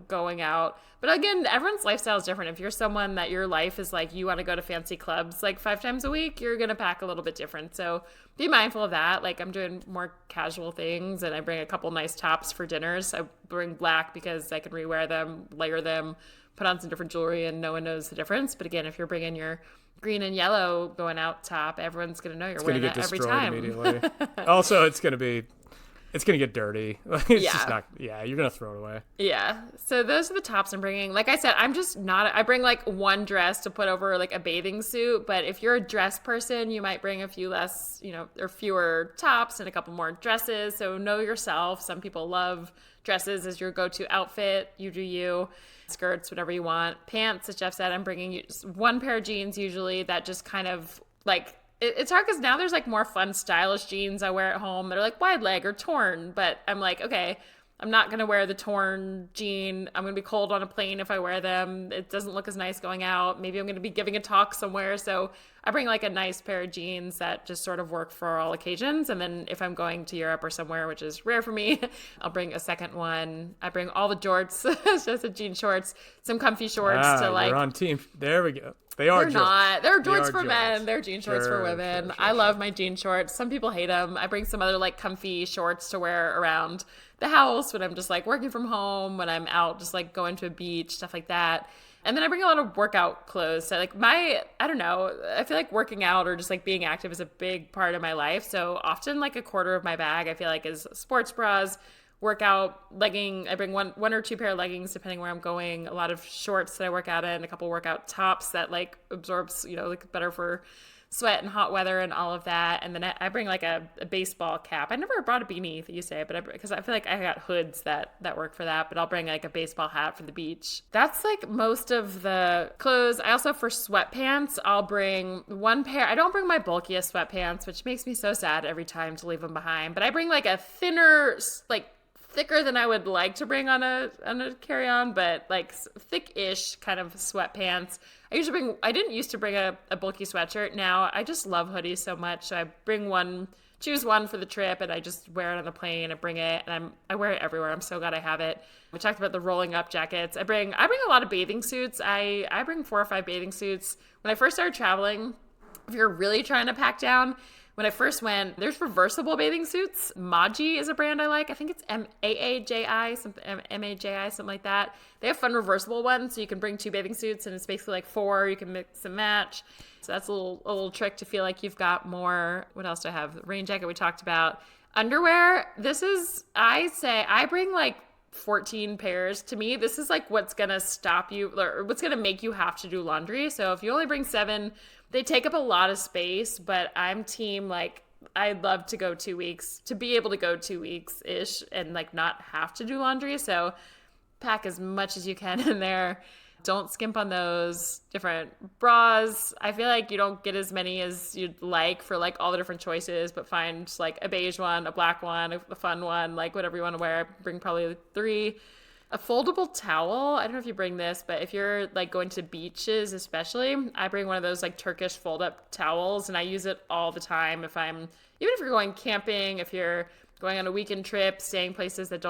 going out. But again, everyone's lifestyle is different. If you're someone that your life is like you want to go to fancy clubs like 5 times a week, you're going to pack a little bit different. So be mindful of that. Like I'm doing more casual things, and I bring a couple nice tops for dinners. I bring black because I can rewear them, layer them, put on some different jewelry, and no one knows the difference. But again, if you're bringing your green and yellow going out top, everyone's going to know you're wearing that every time. Immediately. Also, it's going to get dirty. It's just not, you're going to throw it away. Yeah. So those are the tops I'm bringing. Like I said, I bring like one dress to put over like a bathing suit. But if you're a dress person, you might bring a few less, or fewer tops and a couple more dresses. So know yourself. Some people love dresses as your go-to outfit. You do you. Skirts, whatever you want. Pants, as Jeff said, I'm bringing you just one pair of jeans usually that just kind of like, it's hard because now there's like more fun stylish jeans I wear at home that are like wide leg or torn, but I'm like, okay, I'm not going to wear the torn jean. I'm going to be cold on a plane if I wear them. It doesn't look as nice going out. Maybe I'm going to be giving a talk somewhere. So I bring like a nice pair of jeans that just sort of work for all occasions. And then if I'm going to Europe or somewhere, which is rare for me, I'll bring a second one. I bring all the jorts, just the jean shorts, some comfy shorts to like. You're on team. There we go. They're not. They're jorts for men. They're jean shorts for women. Sure. I love my jean shorts. Some people hate them. I bring some other like comfy shorts to wear around the house when I'm just like working from home, when I'm out just like going to a beach, stuff like that. And then I bring a lot of workout clothes. So like I don't know, I feel like working out or just like being active is a big part of my life. So often like a quarter of my bag I feel like is sports bras, workout legging. I bring one or two pair of leggings depending where I'm going, a lot of shorts that I work out in, a couple workout tops that like absorbs, like better for sweat and hot weather and all of that. And then I bring like a baseball cap. I never brought a beanie, you say, but because I feel like I got hoods that work for that, but I'll bring like a baseball hat for the beach. That's like most of the clothes. I also, for sweatpants, I'll bring one pair. I don't bring my bulkiest sweatpants, which makes me so sad every time to leave them behind, but I bring like a thicker than I would like to bring on a carry-on, but like thick-ish kind of sweatpants. I didn't used to bring a bulky sweatshirt. Now I just love hoodies so much. So I choose one for the trip, and I just wear it on the plane. I bring it, and I wear it everywhere. I'm so glad I have it. We talked about the rolling up jackets. I bring a lot of bathing suits. I bring 4 or 5 bathing suits. When I first started traveling, if you're really trying to pack down, when I first went, there's reversible bathing suits. Maji is a brand I like. I think it's M-A-A-J-I, M-A-J-I, something like that. They have fun reversible ones, so you can bring 2 bathing suits, and it's basically like 4. You can mix and match. So that's a little trick to feel like you've got more. What else do I have? Rain jacket we talked about. Underwear. I bring like 14 pairs. To me, this is like what's going to stop you, or what's going to make you have to do laundry. So if you only bring 7, they take up a lot of space, but I'm team like I'd love to go 2 weeks, to be able to go 2 weeks-ish and like not have to do laundry. So pack as much as you can in there. Don't skimp on those. Different bras. I feel like you don't get as many as you'd like for like all the different choices, but find like a beige one, a black one, a fun one, like whatever you want to wear. Bring probably 3. A foldable towel. I don't know if you bring this, but if you're like going to beaches especially, I bring one of those like Turkish fold-up towels, and I use it all the time even if you're going camping, if you're going on a weekend trip, staying places that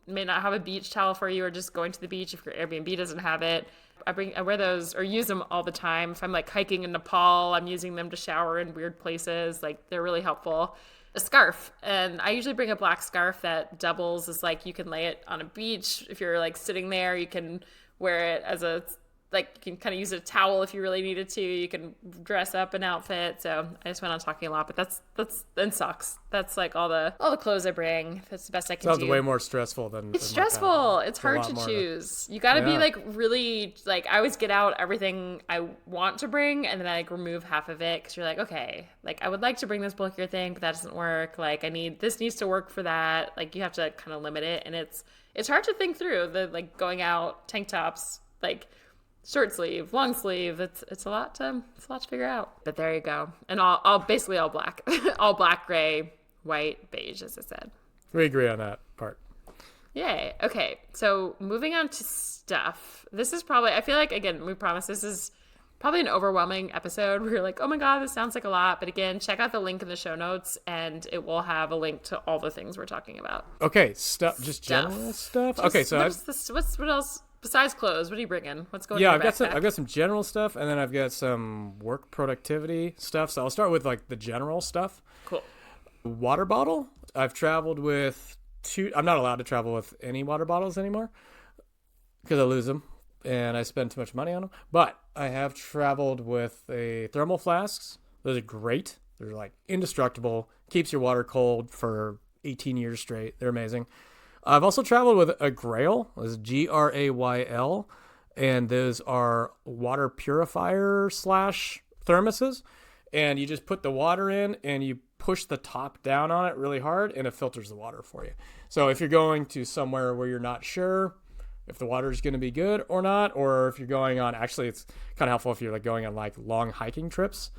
may not have a beach towel for you, or just going to the beach if your Airbnb doesn't have it. I wear those or use them all the time. If I'm like hiking in Nepal, I'm using them to shower in weird places. Like they're really helpful. A scarf, and I usually bring a black scarf that doubles as like you can lay it on a beach. If you're like sitting there, you can wear it as a like you can kind of use a towel if you really needed to. You can dress up an outfit. So I just went on talking a lot, but that's and socks. That's like all the clothes I bring. That's the best I can do. Sounds way more stressful than it's stressful. It's hard to choose. You got to be like really like I always get out everything I want to bring, and then I like remove half of it because you're like, okay, like I would like to bring this bulkier thing, but that doesn't work. Like this needs to work for that. Like you have to kind of limit it, and it's hard to think through the like going out tank tops like. Short sleeve, long sleeve. It's a lot to figure out. But there you go. And all basically all black, all black, gray, white, beige, as I said. We agree on that part. Yay. Okay. So moving on to stuff. This is probably, I feel like, again, we promise this is probably an overwhelming episode where you're like, oh my God, this sounds like a lot. But again, check out the link in the show notes and it will have a link to all the things we're talking about. Okay. Just general stuff. Okay. So what else? Besides clothes, what are you bringing? What's going on? Yeah, I've got some general stuff, and then I've got some work productivity stuff. So I'll start with like the general stuff. Cool. Water bottle. I've traveled with 2. I'm not allowed to travel with any water bottles anymore because I lose them and I spend too much money on them. But I have traveled with thermal flasks. Those are great. They're like indestructible. Keeps your water cold for 18 years straight. They're amazing. I've also traveled with a Grail. It's Grayl, and those are water purifier / thermoses. And you just put the water in and you push the top down on it really hard and it filters the water for you. So if you're going to somewhere where you're not sure if the water is going to be good or not, or if you're going on, actually it's kind of helpful if you're like going on like long hiking trips,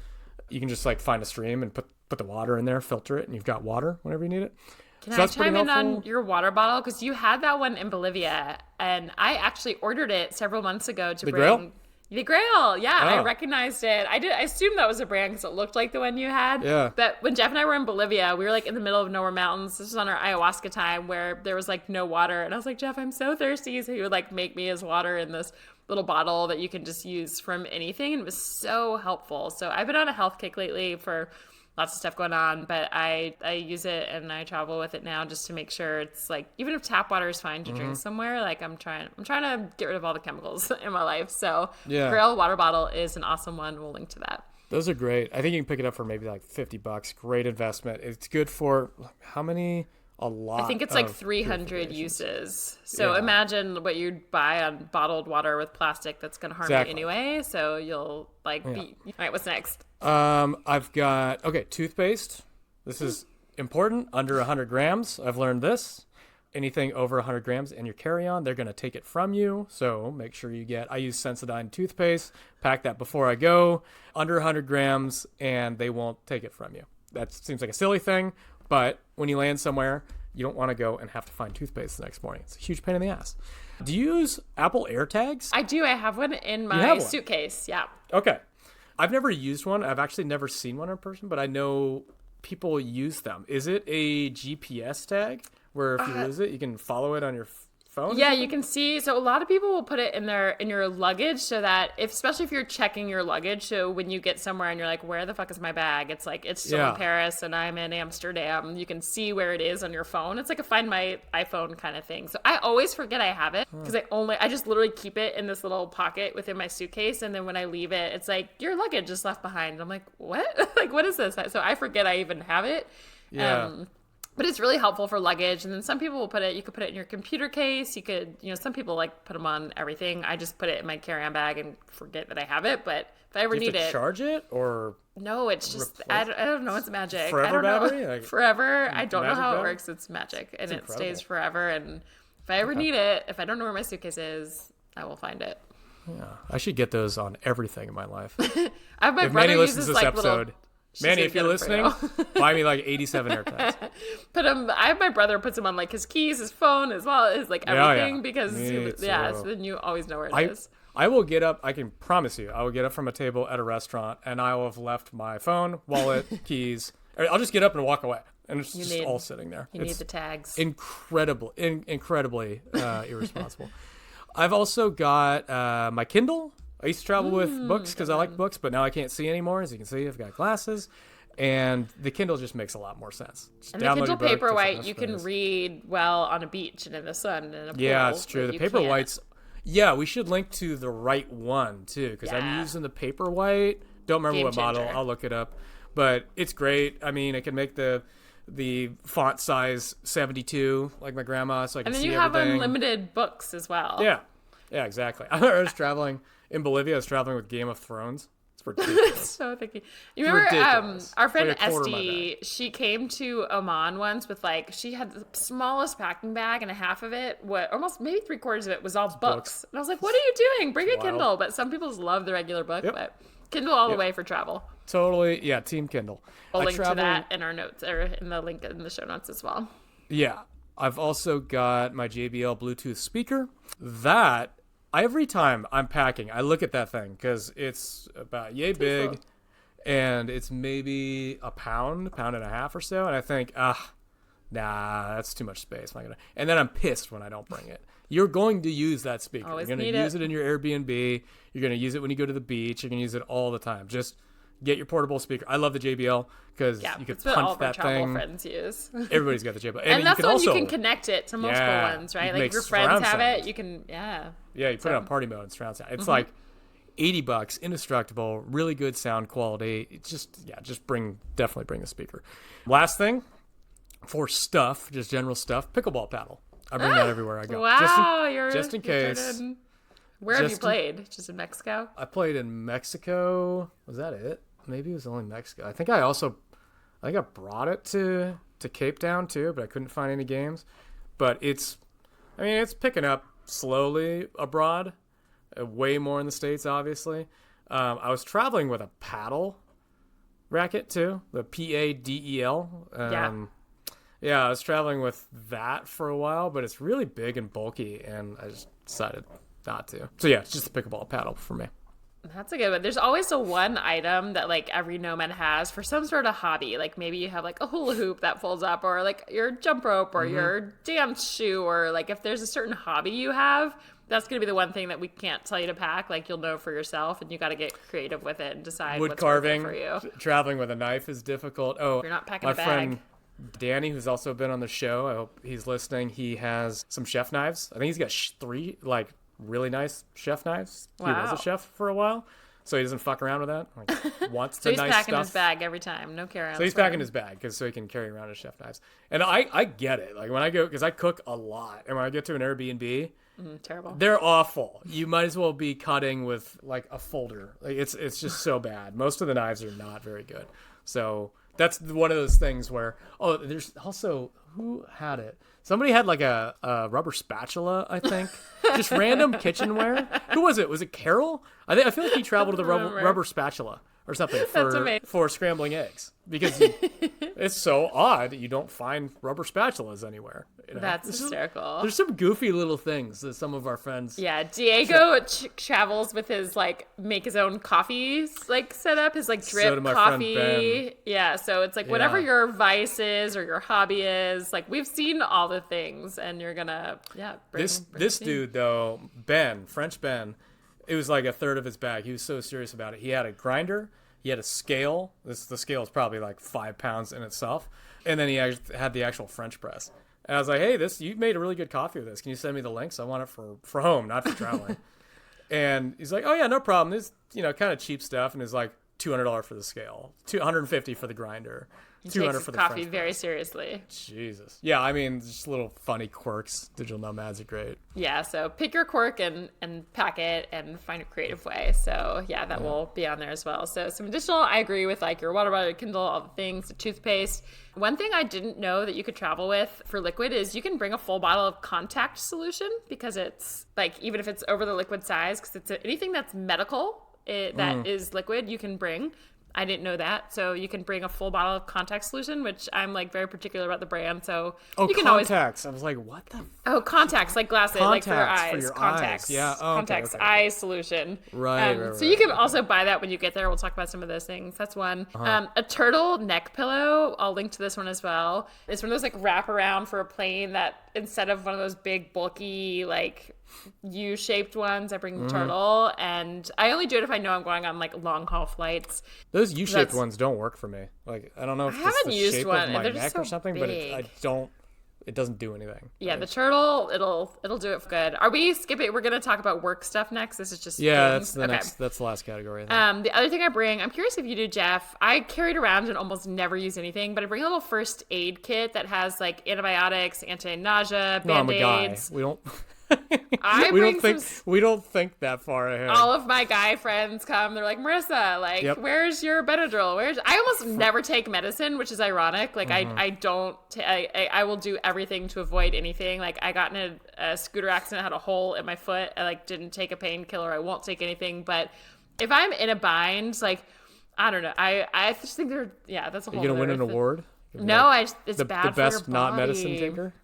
you can just like find a stream and put the water in there, filter it, and you've got water whenever you need it. Can I chime in on your water bottle? Because you had that one in Bolivia, and I actually ordered it several months ago to bring. The Grail, yeah, I recognized it. I assumed that was a brand because it looked like the one you had. Yeah. But when Jeff and I were in Bolivia, we were like in the middle of nowhere mountains. This was on our ayahuasca time where there was like no water, and I was like, Jeff, I'm so thirsty. So he would like make me his water in this little bottle that you can just use from anything, and it was so helpful. So I've been on a health kick lately for lots of stuff going on, but I use it and I travel with it now just to make sure it's like, even if tap water is fine to drink somewhere, like I'm trying to get rid of all the chemicals in my life. So Grail water bottle is an awesome one. We'll link to that. Those are great. I think you can pick it up for maybe like $50. Great investment. It's good for how many? A lot. I think it's like 300 uses. So imagine what you'd buy on bottled water with plastic that's going to harm you anyway. So you'll like be. All right, what's next? I've got toothpaste. This is important. Under 100 grams. I've learned this. Anything over 100 grams in your carry-on, they're going to take it from you. So make sure I use Sensodyne toothpaste. Pack that before I go. Under 100 grams, and they won't take it from you. That seems like a silly thing. But when you land somewhere, you don't want to go and have to find toothpaste the next morning. It's a huge pain in the ass. Do you use Apple AirTags? I do. I have one in my suitcase. Yeah. Okay. I've never used one. I've actually never seen one in person, but I know people use them. Is it a GPS tag where if you lose it, you can follow it on your phone? Yeah, you can see. So a lot of people will put it in your luggage so that especially if you're checking your luggage, so when you get somewhere and you're like, where the fuck is my bag? It's like, it's still in Paris and I'm in Amsterdam. You can see where it is on your phone. It's like a Find My iPhone kind of thing. So I always forget I have it because I just literally keep it in this little pocket within my suitcase. And then when I leave it, it's like, your luggage is left behind. And I'm like, what? Like, what is this? So I forget I even have it. Yeah. But it's really helpful for luggage. And then some people will you could put it in your computer case. You could, some people like put them on everything. I just put it in my carry-on bag and forget that I have it. But if I ever need it. Charge it or? No, it's just, I don't know. It's magic. Forever battery? Like forever. I don't know how it works. It's magic. And it stays forever. And if I ever need it, if I don't know where my suitcase is, I will find it. Yeah. I should get those on everything in my life. I have my if brother Manny listens uses to this episode. Manny, if you're listening, buy me like 87 AirTags. I have my brother puts them on like his keys, his phone, as well as like everything because so then you always know where it is. I will get up. I can promise you, I will get up from a table at a restaurant and I will have left my phone, wallet, keys. I'll just get up and walk away, and it's just all sitting there. You need the tags. Incredibly irresponsible. I've also got my Kindle. I used to travel with books because I like books, but now I can't see anymore. As you can see, I've got glasses, and the Kindle just makes a lot more sense. Just and the Kindle Paperwhite, you can read well on a beach and in the sun and in a pool. Yeah, it's true. The Paperwhite's, Yeah, we should link to the right one too, because I'm using the Paperwhite. Don't remember what model. I'll look it up. But it's great. I mean, it can make the font size 72, like my grandma, so I can see everything. And then you have unlimited books as well. Yeah. Yeah, exactly. I was traveling in Bolivia. I was traveling with Game of Thrones. It's ridiculous. So thinking. You remember our friend Esty, she came to Oman once with she had the smallest packing bag, and a half of it, almost maybe 3/4 of it was all books. And I was like, what are you doing? Bring a Kindle. But some people just love the regular book, but Kindle all the way for travel. Totally. Yeah, Team Kindle. We'll link to that in our notes, or in the link in the show notes as well. Yeah. I've also got my JBL Bluetooth speaker. That, every time I'm packing, I look at that thing because it's about yay big, and it's maybe a pound and a half or so. And I think, nah, that's too much space. And then I'm pissed when I don't bring it. You're going to use that speaker. Always You're going to use it in your Airbnb. You're going to use it when you go to the beach. You're going to use it all the time. Just get your portable speaker. I love the JBL because you can punch that thing. Travel friends use. Everybody's got the JBL, and that's the one you can connect it to multiple ones, right? Like if your friends have it, you can you put it on party mode and surround sound. It's like $80, indestructible, really good sound quality. It's just definitely bring the speaker. Last thing for stuff, just general stuff, pickleball paddle. I bring that everywhere I go. Wow, just in case. Where have you played? Just in Mexico? I played in Mexico. Was that it? Maybe it was only Mexico. I think I brought it to Cape Town too, but I couldn't find any games. But it's picking up slowly abroad, way more in the States, obviously. I was traveling with a paddle racket too, the PADEL. Yeah, I was traveling with that for a while, but it's really big and bulky, and I just decided not to. So yeah, it's just a pickleball paddle for me. That's a good one. There's always a one item that every nomad has for some sort of hobby. Like maybe you have a hula hoop that folds up, or your jump rope, or your dance shoe, or if there's a certain hobby you have, that's going to be the one thing that we can't tell you to pack. You'll know for yourself, and you got to get creative with it and decide wood what's carving for you. Traveling with a knife is difficult. Oh, you're not packing my a bag. Friend Danny, who's also been on the show, I hope he's listening. He has some chef knives. I think he's got 3 really nice chef knives. Wow. He was a chef for a while, so he doesn't fuck around with that. Wants so the nice stuff. So he's packing his bag every time. No carry-on. So he's packing his bag so he can carry around his chef knives. And I get it. When I go, because I cook a lot, and when I get to an Airbnb, terrible. They're awful. You might as well be cutting with a folder. It's just so bad. Most of the knives are not very good. So that's one of those things where, there's also, who had it? Somebody had a rubber spatula, I think. Just random kitchenware. Who was it? Was it Carol? I feel like he traveled with a rubber spatula or something for scrambling eggs. Because it's so odd that you don't find rubber spatulas anywhere. That's hysterical. There's some goofy little things that some of our friends... Yeah, Diego travels with his, make his own coffee, setup, his, drip so did my coffee. Friend Ben. Yeah, so it's, whatever your vice is or your hobby is, we've seen all the things, and you're gonna, bring This dude, though, Ben, French Ben, it was, a third of his bag. He was so serious about it. He had a grinder. He had a scale. The scale is probably 5 pounds in itself. And then he had the actual French press. And I was like, hey, you made a really good coffee with this. Can you send me the links? I want it for home, not for traveling. And he's like, oh, yeah, no problem. This, kind of cheap stuff. And it's $200 for the scale, $250 for the grinder. He takes his coffee very seriously. Jesus. Yeah, just little funny quirks. Digital Nomads are great. Yeah, so pick your quirk and pack it and find a creative way. So, that will be on there as well. So, some additional, I agree with your water bottle, your Kindle, all the things, the toothpaste. One thing I didn't know that you could travel with for liquid is you can bring a full bottle of contact solution, because it's even if it's over the liquid size, because it's anything that's medical that is liquid, you can bring. I didn't know that. So you can bring a full bottle of contact solution, which I'm very particular about the brand. So you can contacts. I was like, what the? Contacts, glasses, contacts for your eyes. For your contacts. Eyes. Yeah. Oh, contacts, okay. eye solution. Right. So you can also buy that when you get there. We'll talk about some of those things. That's one. A turtle neck pillow. I'll link to this one as well. It's one of those wrap around for a plane that instead of one of those big bulky U-shaped ones, I bring the turtle, and I only do it if I know I'm going on long haul flights. Those U-shaped ones don't work for me. I don't know if I haven't the used shape one. of my They're neck so or something, big. but I don't. it doesn't do anything. Yeah, the turtle, it'll do it for good. Are we skipping? We're going to talk about work stuff next. This is just things. That's the last category. The other thing I bring, I'm curious if you do, Jeff. I carried around and almost never use anything, but I bring a little first aid kit that has like antibiotics, anti-nausea, Band-Aids. We don't. we don't think that far ahead. All of my guy friends come. They're like, Marissa, like, where's your Benadryl? I almost never take medicine, which is ironic. Like, I will do everything to avoid anything. Like, I got in a scooter accident, had a hole in my foot. I like didn't take a painkiller. I won't take anything. But if I'm in a bind, like, I don't know. I just think that's a whole. You're gonna win an award? No, it's bad for your body. The best not medicine taker.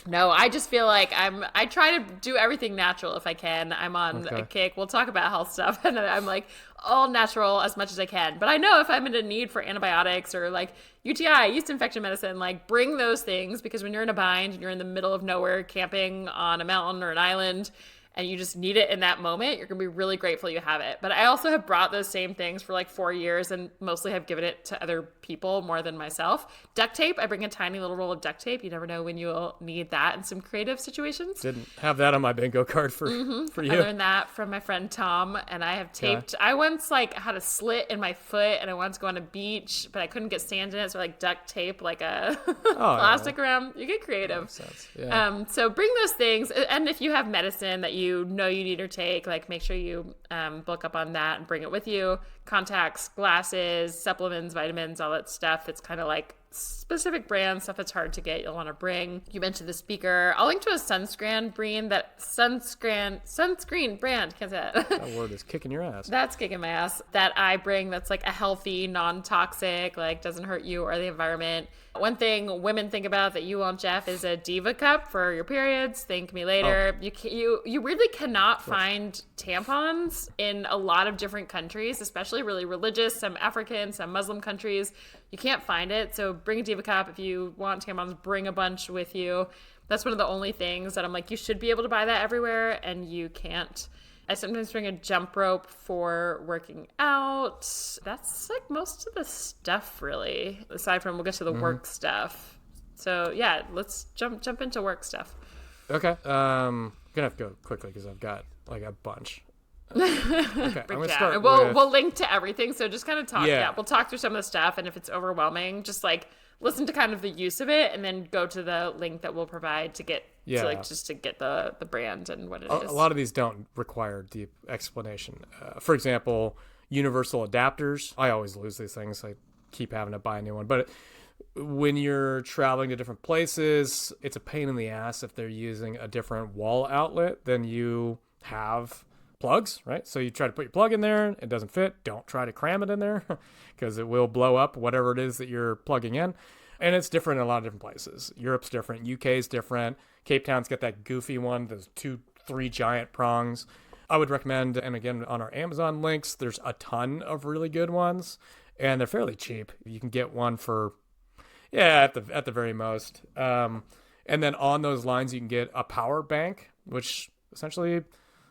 No, I just feel like I try to do everything natural if I can. I'm on a kick. We'll talk about health stuff. And I'm like all natural as much as I can. But I know if I'm in a need for antibiotics or like UTI, yeast infection medicine, like bring those things, because when you're in a bind and you're in the middle of nowhere camping on a mountain or an island and you just need it in that moment, you're going to be really grateful you have it. But I also have brought those same things for like 4 years and mostly have given it to other people more than myself. Duct tape. I bring a tiny little roll of duct tape. You never know when you'll need that in some creative situations. Didn't have that on my bingo card for you. I learned that from my friend Tom, and I have taped. I once like had a slit in my foot and I wanted to go on a beach, but I couldn't get sand in it. So I like duct tape like a plastic around. You get creative. Yeah. So bring those things. And if you have medicine that you know you need or take, like make sure you bulk up on that and bring it with you. Contacts, glasses, supplements, vitamins, all that stuff. It's kind of like specific brand stuff that's hard to get, you'll want to bring. You mentioned the speaker. I'll link to a sunscreen brand. Can't say that. That word is kicking your ass. That's kicking my ass. That I bring that's like a healthy, non-toxic, like doesn't hurt you or the environment. One thing women think about that you won't, Jeff, is a Diva cup for your periods. Thank me later. You really cannot find tampons in a lot of different countries, especially really religious, some African, some Muslim countries. You can't find it. So bring a Diva cup. If you want tampons, bring a bunch with you. That's one of the only things that I'm like, you should be able to buy that everywhere, and you can't. I sometimes bring a jump rope for working out. That's like most of the stuff, really. Aside from, we'll get to the work stuff. So yeah, let's jump into work stuff. Okay. I'm gonna have to go quickly because I've got like a bunch. Okay, I'm gonna start. We'll link to everything. So just kind of talk. Yeah, we'll talk through some of the stuff, and if it's overwhelming, just like listen to kind of the use of it, and then go to the link that we'll provide to get just to get the brand and what it is. A lot of these don't require deep explanation. For example, universal adapters. I always lose these things. I keep having to buy a new one. But when you're traveling to different places, it's a pain in the ass if they're using a different wall outlet than you have plugs, right? So you try to put your plug in there, it doesn't fit. Don't try to cram it in there because it will blow up whatever it is that you're plugging in. And it's different in a lot of different places. Europe's different, UK's different. Cape Town's got that goofy one, those 2-3 giant prongs. I would recommend, and again, on our Amazon links, there's a ton of really good ones, and they're fairly cheap. You can get one for, at the very most. And then on those lines, you can get a power bank, which essentially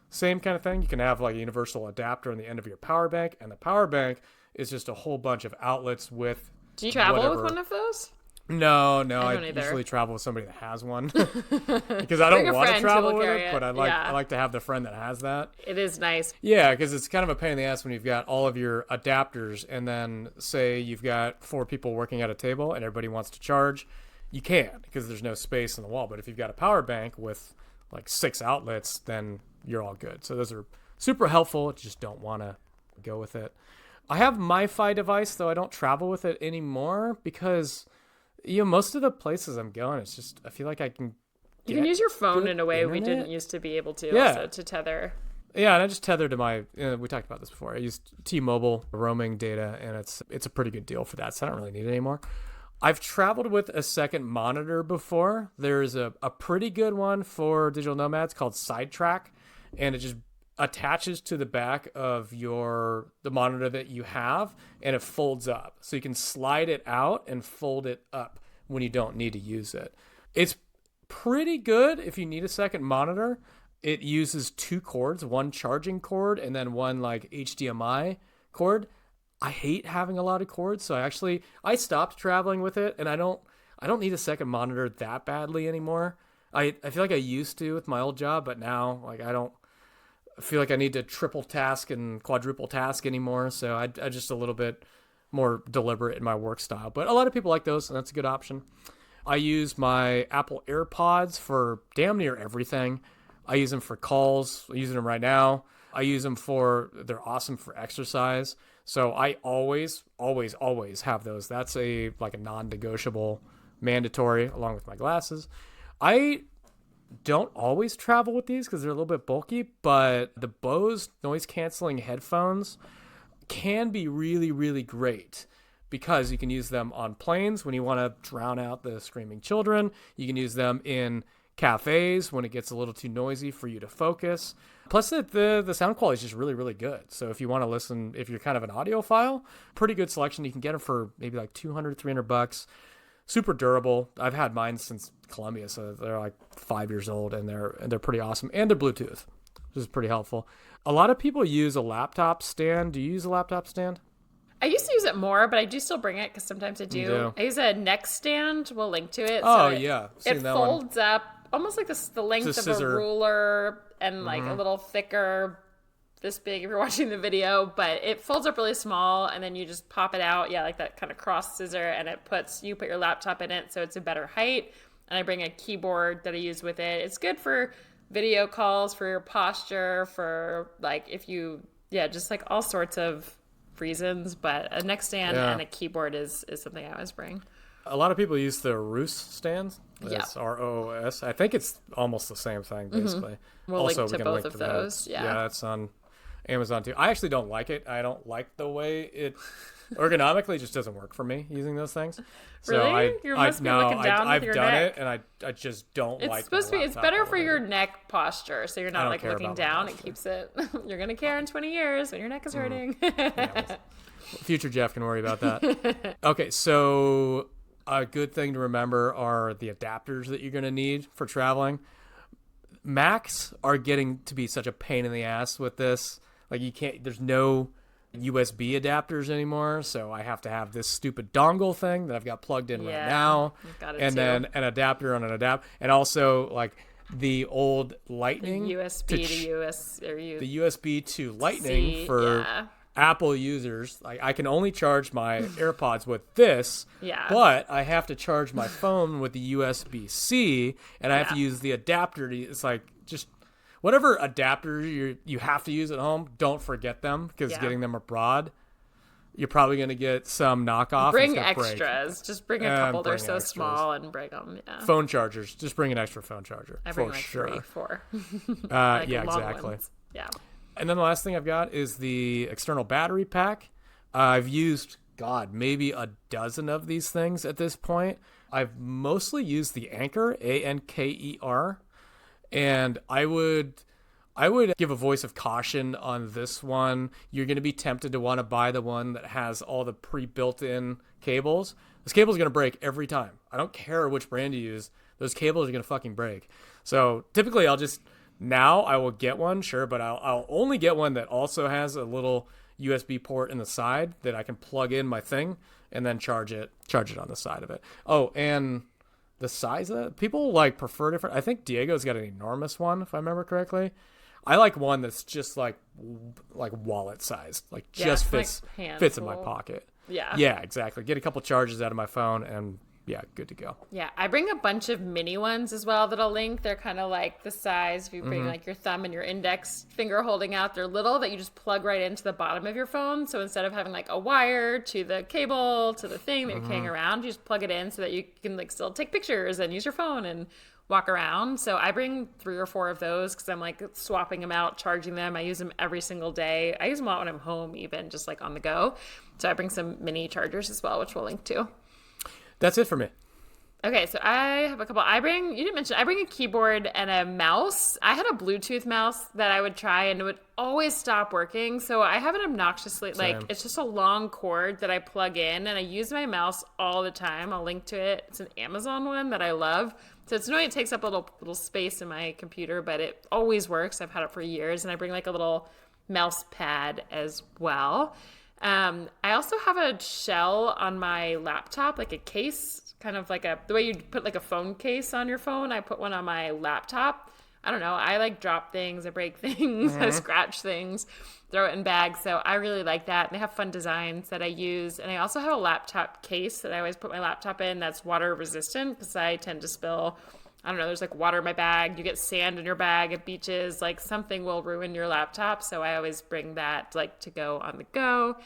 same kind of thing. You can have like a universal adapter on the end of your power bank, and the power bank is just a whole bunch of outlets with. Do you travel with one of those? No, I usually travel with somebody that has one because I don't want to travel with it, but I like to have the friend that has that. It is nice. Yeah, because it's kind of a pain in the ass when you've got all of your adapters and then say you've got 4 people working at a table and everybody wants to charge. You can't because there's no space in the wall. But if you've got a power bank with like 6 outlets, then you're all good. So those are super helpful. Just don't want to go with it. I have my Fi device, though I don't travel with it anymore because most of the places I'm going, it's just I feel like I can. You can use your phone in a way we didn't used to be able to. Also to tether. Yeah, and I just tether to my. We talked about this before. I used T-Mobile roaming data, and it's a pretty good deal for that. So I don't really need it anymore. I've traveled with a second monitor before. There's a pretty good one for digital nomads called Sidetrack, and it just attaches to the back of the monitor that you have, and it folds up. So you can slide it out and fold it up when you don't need to use it. It's pretty good if you need a second monitor. It uses 2 cords, one charging cord and then one like HDMI cord. I hate having a lot of cords, so I stopped traveling with it, and I don't I don't need a second monitor that badly anymore. I feel like I used to with my old job, but now like I don't feel like I need to triple task and quadruple task anymore. So I just a little bit more deliberate in my work style. But a lot of people like those, and that's a good option. I use my Apple AirPods for damn near everything. I use them for calls. I'm using them right now. I use them they're awesome for exercise. So I always have those. That's a non-negotiable mandatory along with my glasses. I don't always travel with these because they're a little bit bulky, but the Bose noise canceling headphones can be really, really great because you can use them on planes when you want to drown out the screaming children. You can use them in cafes when it gets a little too noisy for you to focus. Plus the sound quality is just really, really good. So if you want to listen, if you're kind of an audiophile, pretty good selection. You can get them for maybe like $200-$300. Super durable. I've had mine since Columbia, so they're like 5 years old, and they're pretty awesome. And they're Bluetooth, which is pretty helpful. A lot of people use a laptop stand. Do you use a laptop stand? I used to use it more, but I do still bring it because sometimes I do. I use a neck stand. We'll link to it. Oh, yeah. It folds up almost like the length of a ruler and like a little thicker, this big if you're watching the video, but it folds up really small and then you just pop it out. Yeah, like that kind of cross scissor, and you put your laptop in it so it's a better height. And I bring a keyboard that I use with it. It's good for video calls, for your posture, for like just like all sorts of reasons, but a neck stand and a keyboard is something I always bring. A lot of people use the Roos stands. That's ROOS. I think it's almost the same thing, basically. We'll link to both of those. Yeah, that's on Amazon too. I actually don't like it. I don't like the way it ergonomically just doesn't work for me using those things. Really? So you must be looking down with your neck. I've done it, and I just don't like it. It's supposed to be. It's better for your neck posture, so you're not like looking down. It keeps it. You're gonna care in 20 years when your neck is hurting. Future Jeff can worry about that. Okay, so a good thing to remember are the adapters that you're gonna need for traveling. Macs are getting to be such a pain in the ass with this. Like there's no USB adapters anymore, so I have to have this stupid dongle thing that I've got plugged in right now, and then an adapter on an adapter, and also like the old Lightning USB the USB to Lightning for Apple users. I can only charge my AirPods with this, but I have to charge my phone with the USB-C, and I have to use the adapter. It's like just whatever adapter you have to use at home, don't forget them, because getting them abroad, you're probably going to get some knockoff. Bring extras. Just bring a couple. They're so small, and bring them. Yeah. Phone chargers. Just bring an extra phone charger. I bring like 3, 4. Like exactly. Ones. Yeah. And then the last thing I've got is the external battery pack. I've used, maybe a dozen of these things at this point. I've mostly used the Anker, Anker. And I would give a voice of caution on this one. You're going to be tempted to want to buy the one that has all the pre-built-in cables. This cable is going to break every time. I don't care which brand you use. Those cables are going to fucking break. So typically I will get one, sure, but I'll only get one that also has a little USB port in the side that I can plug in my thing and then charge it on the side of it. Oh, and the size of it, people prefer different. I think Diego's got an enormous one, if I remember correctly. I like one that's just like wallet sized, fits in my pocket. Yeah, exactly. Get a couple charges out of my phone and good to go. Yeah, I bring a bunch of mini ones as well that I'll link. They're kind of like the size, if you bring like your thumb and your index finger holding out, they're little that you just plug right into the bottom of your phone. So instead of having like a wire to the cable to the thing that you're carrying around, you just plug it in so that you can still take pictures and use your phone and walk around. So I bring 3 or 4 of those because I'm swapping them out, charging them. I use them every single day. I use them a lot when I'm home, even just on the go. So I bring some mini chargers as well, which we'll link to. That's it for me. Okay, so I have a couple. I bring a keyboard and a mouse. I had a Bluetooth mouse that I would try and it would always stop working. So I have it obnoxiously, it's just a long cord that I plug in and I use my mouse all the time. I'll link to it. It's an Amazon one that I love. So it's annoying. It takes up a little space in my computer, but it always works. I've had it for years. And I bring a little mouse pad as well. I also have a shell on my laptop, like a case, kind of like the way you put like a phone case on your phone. I put one on my laptop. I don't know. I like drop things, I break things, I scratch things, throw it in bags. So I really like that. And they have fun designs that I use. And I also have a laptop case that I always put my laptop in that's water resistant because I tend to spill, I don't know, there's like water in my bag. You get sand in your bag at beaches, like something will ruin your laptop. So I always bring that like to go on the go.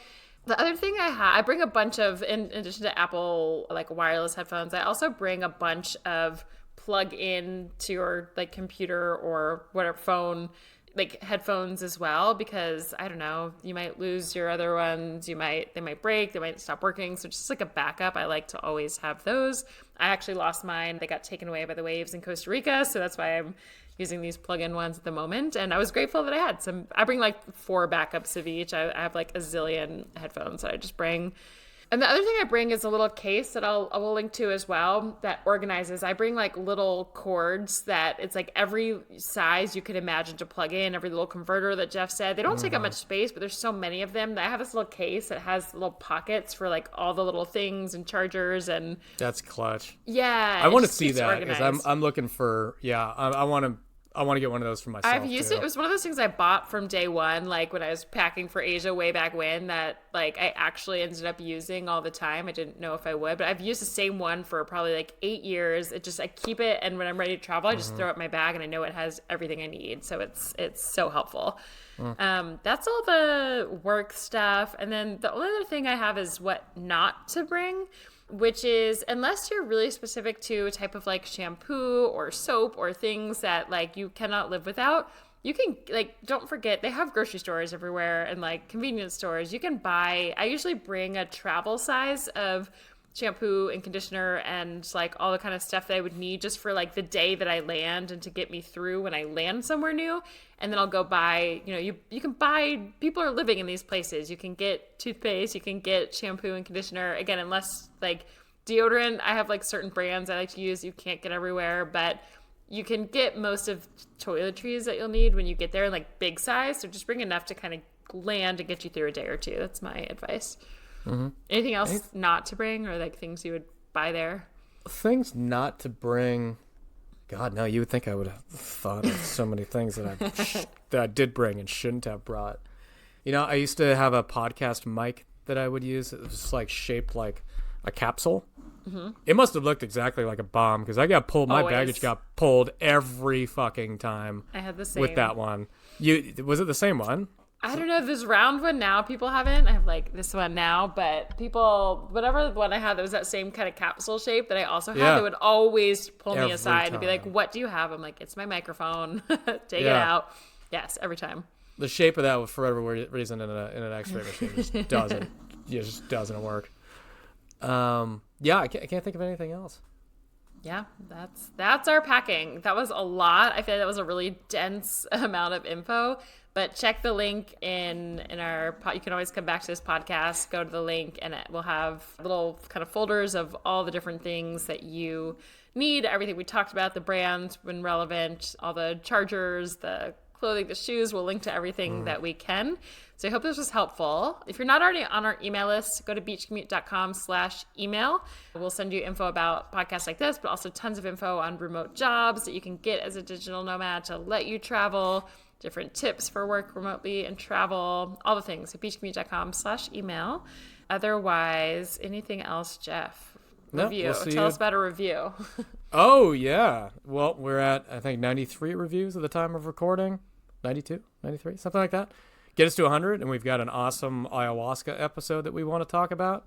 The other thing I bring a bunch of, in addition to Apple like wireless headphones, I also bring a bunch of plug in to your like computer or whatever phone, like headphones as well, because I don't know, you might lose your other ones, they might break, they might stop working. So just like a backup, I like to always have those. I actually lost mine. They got taken away by the waves in Costa Rica. So that's why I'm using these plug-in ones at the moment. And I was grateful that I had some. I bring like 4 backups of each. I have like a zillion headphones that I just bring. And the other thing I bring is a little case that I will link to as well that organizes. I bring like little cords that it's like every size you could imagine to plug in, every little converter that Jeff said. They don't take up much space, but there's so many of them that I have this little case that has little pockets for like all the little things and chargers and. That's clutch. Yeah. I want to see that because I'm looking for, I want to get one of those for myself. I've used it. It was one of those things I bought from day one, like when I was packing for Asia way back when, that like I actually ended up using all the time. I didn't know if I would, but I've used the same one for probably like 8 years. I keep it, and when I'm ready to travel, I just throw it in my bag, and I know it has everything I need. So it's so helpful. That's all the work stuff, and then the only other thing I have is what not to bring, which is, unless you're really specific to a type of like shampoo or soap or things that like you cannot live without, you can like, don't forget, they have grocery stores everywhere and like convenience stores. You can buy, I usually bring a travel size of shampoo and conditioner and like all the kind of stuff that I would need just for like the day that I land and to get me through when I land somewhere new. And then I'll go buy, you can buy, people are living in these places. You can get toothpaste, you can get shampoo and conditioner. Again, unless like deodorant, I have like certain brands I like to use you can't get everywhere, but you can get most of toiletries that you'll need when you get there in like big size. So just bring enough to kind of land and get you through a day or two. That's my advice. Anything else not to bring, or like things you would buy there? Things not to bring. God, no, you would think I would have thought of so many things that I did bring and shouldn't have brought. I used to have a podcast mic that I would use. It was like shaped like a capsule. It must have looked exactly like a bomb because I got pulled. My baggage got pulled every fucking time. I had the same with that one. Was it the same one? I don't know. This round one now, people haven't. I have like this one now, but people, whatever one I had that was that same kind of capsule shape that I also had, they would always pull me aside and be like, "What do you have?" I'm like, "It's my microphone. Take it out." Yes, every time. The shape of that, for whatever reason, in an X-ray machine just doesn't work. I can't think of anything else. Yeah, that's our packing. That was a lot. I feel like that was a really dense amount of info. But check the link in our you can always come back to this podcast, go to the link, and we'll have little kind of folders of all the different things that you need, everything we talked about, the brands when relevant, all the chargers, the clothing, the shoes. We'll link to everything that we can. So I hope this was helpful. If you're not already on our email list, go to beachcommute.com/email. We'll send you info about podcasts like this, but also tons of info on remote jobs that you can get as a digital nomad to let you travel, different tips for work remotely and travel, all the things at beachcommute.com/email. Otherwise, anything else, Jeff? Review. We'll Tell us about a review. Oh, yeah. Well, we're at, I think, 93 reviews at the time of recording. 92, 93, something like that. Get us to 100, and we've got an awesome ayahuasca episode that we want to talk about.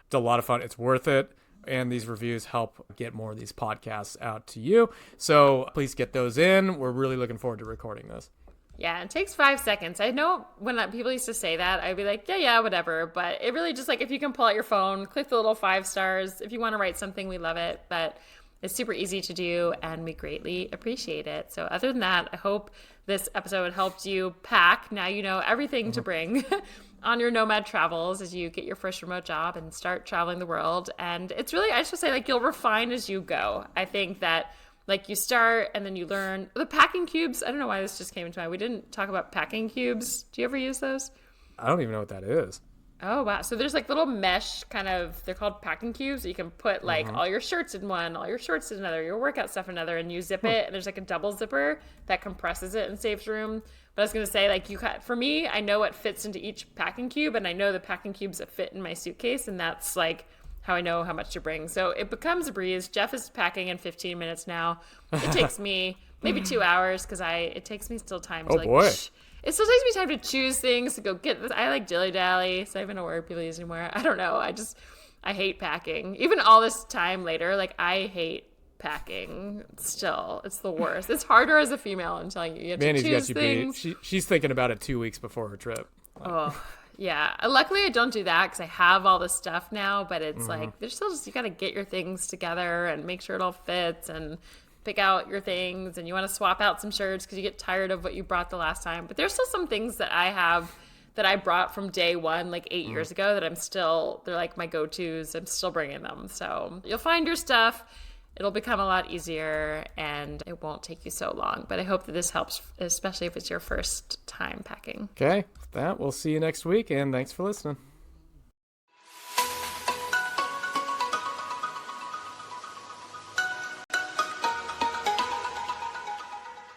It's a lot of fun. It's worth it. And these reviews help get more of these podcasts out to you. So please get those in. We're really looking forward to recording this. Yeah, it takes 5 seconds. I know when people used to say that, I'd be like, yeah, whatever. But it really just like, if you can pull out your phone, click the little 5 stars. If you want to write something, we love it. But it's super easy to do, and we greatly appreciate it. So other than that, I hope this episode helped you pack. Now you know everything to bring on your nomad travels as you get your first remote job and start traveling the world. And it's really, I should say, like, you'll refine as you go. I think that like you start and then you learn the packing cubes. I don't know why this just came into mind. We didn't talk about packing cubes. Do you ever use those? I don't even know what that is. Oh, wow. So there's like little mesh kind of, they're called packing cubes. You can put like all your shirts in one, all your shorts in another, your workout stuff in another, and you zip it. And there's like a double zipper that compresses it and saves room. But I was going to say, like, for me, I know what fits into each packing cube, and I know the packing cubes that fit in my suitcase. And that's like how I know how much to bring. So it becomes a breeze. Jeff is packing in 15 minutes now. It takes me maybe 2 hours because it takes me still time to boy. It still takes me time to choose things, to go get this. I like dilly-dally, so I don't know where people use anymore. I don't know. I hate packing. Even all this time later, like, I hate packing still. It's the worst. It's harder as a female, I'm telling you. You have Manny's to choose got you things. beat. She's thinking about it 2 weeks before her trip. Oh, yeah. Luckily, I don't do that because I have all this stuff now, but it's like, there's still just, you got to get your things together and make sure it all fits and pick out your things, and you want to swap out some shirts because you get tired of what you brought the last time. But there's still some things that I have that I brought from day one, like 8 years ago, that they're like my go-tos. I'm still bringing them. So you'll find your stuff. It'll become a lot easier, and it won't take you so long. But I hope that this helps, especially if it's your first time packing. Okay. With that, we'll see you next week, and thanks for listening.